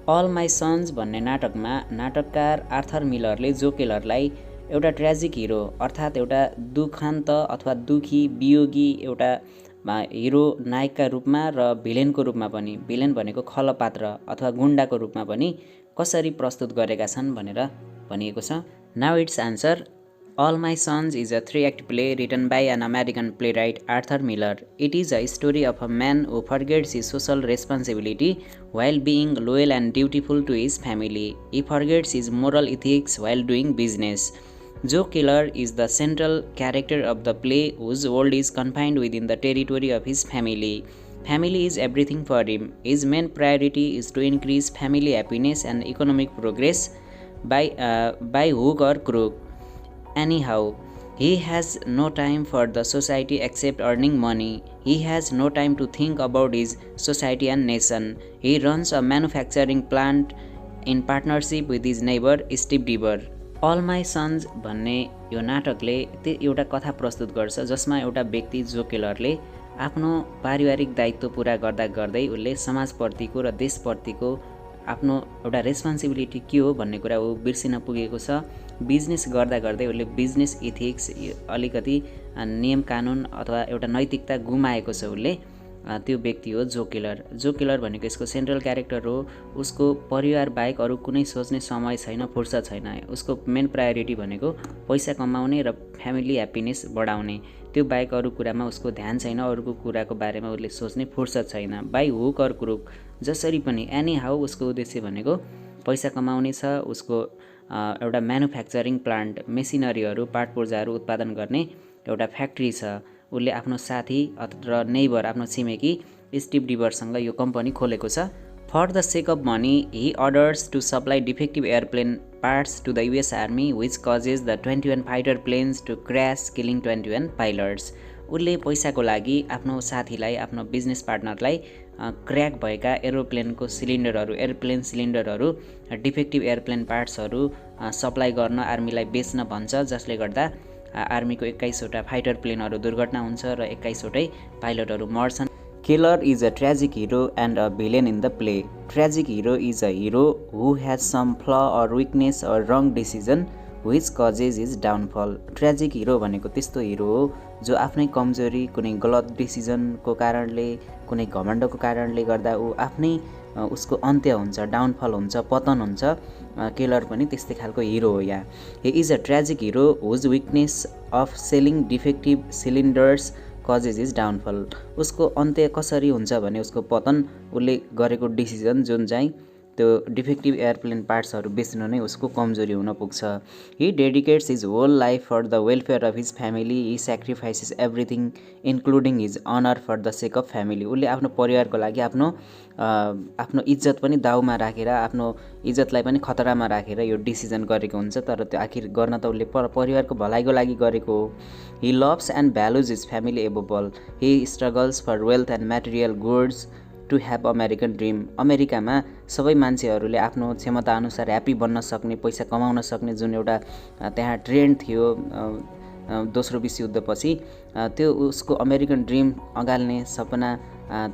All My Sons भन्ने नाटकमा नाटककार आर्थर मिलरले जो केलरलाई एउटा ट्रेजिक हिरो अर्थात् एउटा दुखान्त अथवा दुखी वियोगी एउटा हिरो नायकका रूपमा र भिलेनको रूपमा पनि, भिलेन भनेको खलपात्र अथवा गुण्डाको रूपमा पनि कसरी प्रस्तुत गरेका छन् भनेर भनिएको छ। Now it's answer. All My Sons is a 3-act play written by an American playwright Arthur Miller. It is a story of a man who forgets his social responsibility while being loyal and dutiful to his family. He forgets his moral ethics while doing business. Joe Keller is the central character of the play whose world is confined within the territory of his family. Family is everything for him. His main priority is to increase family happiness and economic progress by hook or crook. Anyhow, he has no time for the society except earning money. He has no time to think about his society and nation. He runs a manufacturing plant in partnership with his neighbor Steve Deaver. All My Sons भन्ने यो नाटकले एउटा कथा प्रस्तुत गर्छ जसमा एउटा व्यक्ति जो केलरले आफ्नो पारिवारिक दायित्व पूरा गर्दा गर्दै उसले समाजप्रतिको र देशप्रतिको आफ्नो एउटा रेस्पोन्सिबिलिटी के हो भन्ने कुरा ऊ बिर्सिन पुगेको छ। बिजनेस गर्दा गर्दै उसले बिजनेस इथिक्स अलिकति नियम कानुन अथवा एउटा नैतिकता गुमाएको छ उसले। त्यो व्यक्ति हो जो केलर। जो केलर भनेको यसको सेन्ट्रल क्यारेक्टर हो। उसको परिवार बाहेक अरू कुनै सोच्ने समय छैन, फुर्सद छैन। उसको मेन प्रायोरिटी भनेको पैसा कमाउने र फ्यामिली ह्याप्पिनेस बढाउने। त्यो बाहेक अरू कुरामा उसको ध्यान छैन, अरूको कुराको बारेमा उसले सोच्ने फुर्सद छैन। बाई हुक अर क्रुक जसरी पनि एनी हाउ उसको उद्देश्य भनेको पैसा कमाउने छ। उसको एउटा म्यानुफ्याक्चरिङ प्लान्ट, मेसिनरीहरू, पाटपुर्जाहरू उत्पादन गर्ने एउटा फ्याक्ट्री छ। उसले आफ्नो साथी र नेइबर, आफ्नो छिमेकी स्टिभ डिभरसँग यो कम्पनी खोलेको छ। For the sake of money he orders to supply defective airplane parts to the US army which causes the 21 fighter planes to crash killing 21 pilots. उसले पैसाको लागि आफ्नो साथीलाई आफ्नो बिजनेस पार्टनरलाई क्र्याक भएका एरोप्लेनको सिलिन्डरहरू एयरप्लेन सिलिन्डरहरू डिफेक्टिभ एयरप्लेन पार्ट्सहरू सप्लाई गर्न आर्मीलाई बेच्न भन्छ, जसले गर्दा आर्मीको 21वटा फाइटर प्लेनहरू दुर्घटना हुन्छ र 21वटै पाइलटहरू मर्छन्। Killer is a tragic hero and a villain in the play. Tragic hero is a hero who has some flaw or weakness or wrong decision which causes his downfall. Tragic hero भनेको त्यस्तो hero हो जो आफ्नै कमजोरी, कुनै गलत डिसिजनको कारणले, कुनै घमण्डको कारणले गर्दा ऊ आफ्नै उसको अन्त्य हुन्छ, डाउनफल हुन्छ, पतन हुन्छ। किलर पनि त्यस्तै खालको हिरो हो यहाँ। He is a tragic hero whose weakness of selling defective cylinders causes his downfall. उसको अन्त्य कसरी हुन्छ भने उसको पतन उसले गरेको डिसिजन जुन चाहिँ त्यो डिफेक्टिभ एयरप्लेन पार्ट्सहरू बेच्नु नै उसको कमजोरी हुन पुग्छ। He dedicates his whole life for the welfare of his family. He sacrifices everything including his honor for the sake of family. उसले आफ्नो परिवारको लागि आफ्नो इज्जत पनि दाउमा राखेर, आफ्नो इज्जतलाई पनि खतरामा राखेर यो डिसिजन गरेको हुन्छ, तर त्यो आखिर गर्न त उसले परिवारको भलाइको लागि गरेको हो। He loves and values his family above all. He struggles for wealth and material goods to have American dream. अमेरिकामा सबै मान्छेहरूले आफ्नो क्षमता अनुसार ह्याप्पी बन्न सक्ने, पैसा कमाउन सक्ने जुन एउटा त्यहाँ ट्रेन्ड थियो दोस्रो विश्व युद्धपछि, त्यो उसको अमेरिकन ड्रिम अगाल्ने सपना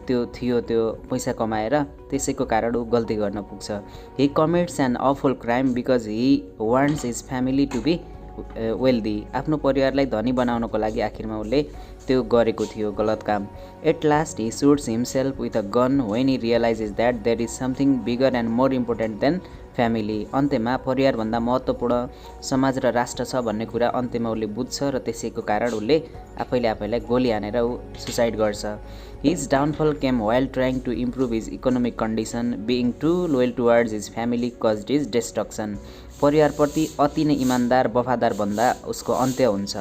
त्यो थियो, त्यो पैसा कमाएर, त्यसैको कारण ऊ गल्ती गर्न पुग्छ। He commits an awful crime because he wants his family to be wealthy. आफ्नो परिवारलाई धनी बनाउनको लागि आखिरमा उसले त्यो गरेको थियो गलत काम। At last he shoots himself with a gun when he realises that there is something bigger and more important than family. अन्त्यमा परिवारभन्दा महत्त्वपूर्ण समाज र राष्ट्र छ भन्ने कुरा अन्त्यमा उसले बुझ्छ र त्यसैको कारण उसले आफैलाई गोली हानेर ऊ सुसाइड गर्छ। His downfall came while trying to improve his economic condition, being too loyal towards his family caused his destruction. परिवारप्रति अति नै इमान्दार वफादार भन्दा उसको अन्त्य हुन्छ।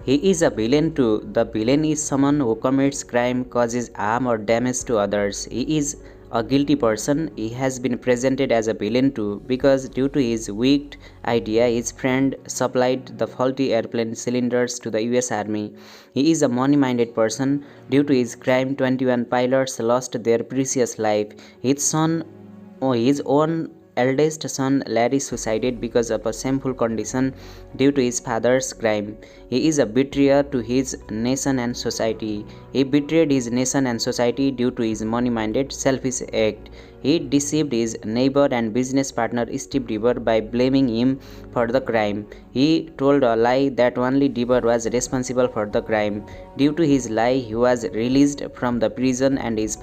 He is a villain too. The villain is someone who commits crime, causes harm or damage to others. He is a guilty person. He has been presented as a villain too because due to his weak idea, his friend supplied the faulty airplane cylinders to the US Army. He is a money-minded person. Due to his crime, 21 pilots lost their precious life. His own eldest son Larry suicided because of a shameful condition due to his father's crime. He is a betrayer to his nation and society. He betrayed his nation and society due to his money-minded, selfish act. He deceived his neighbor and business partner Steve Deaver by blaming him for the crime. He told a lie that only Deaver was responsible for the crime. Due to his lie, he was released from the prison and his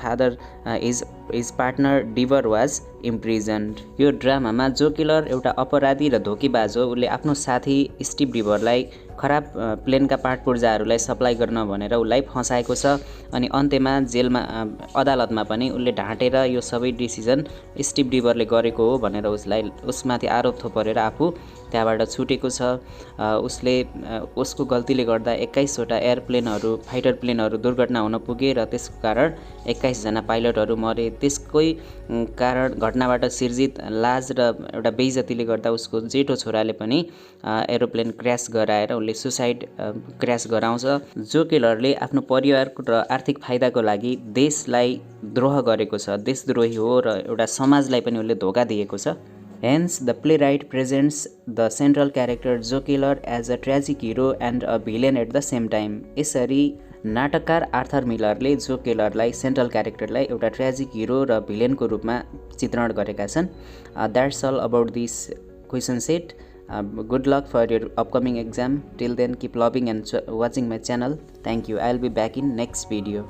partner Deaver was imprisoned. यो ड्रामामा जो killer एउटा अपराधी र धोकेबाज हो, उसले आफ्नो साथी Steve डिभरलाई खराब प्लेनका पार्ट पुर्जाहरूलाई सप्लाई गर्न भनेर उसलाई फसाएको छ अनि अन्त्यमा जेलमा अदालतमा पनि उसले ढाँटेर यो सबै डिसिजन स्टिभ डिभरले गरेको हो भनेर उसमाथि आरोप थोपरेर आफू त्यहाँबाट छुटेको छ। उसले उसको गल्तीले गर्दा 21वटा एयरप्लेनहरू फाइटर प्लेनहरू दुर्घटना हुन पुगे र त्यसको कारण 21 जना पाइलटहरू मरे। त्यसकै कारण घटनाबाट सिर्जित लाज र एउटा बेइज्जतीले गर्दा उसको जेठो छोराले पनि एरोप्लेन क्र्यास गराएर उसले सुसाइड क्र्यास गराउँछ। जो किलरले आफ्नो परिवारको र आर्थिक फाइदाको लागि देशलाई द्रोह गरेको छ, देशद्रोही हो र एउटा समाजलाई पनि उसले धोका दिएको छ। Hence, the playwright presents the central character Joe Killer as a tragic hero and a villain at the same time. यसरी नाटककार आर्थर मिलरले जो केलरलाई सेन्ट्रल क्यारेक्टरलाई एउटा ट्रेजिक हिरो र भिलेनको रूपमा चित्रण गरेका छन्। That's all about this question set. Good luck for your upcoming exam. Till then, keep loving and watching my channel. Thank you. I'll be back in next video.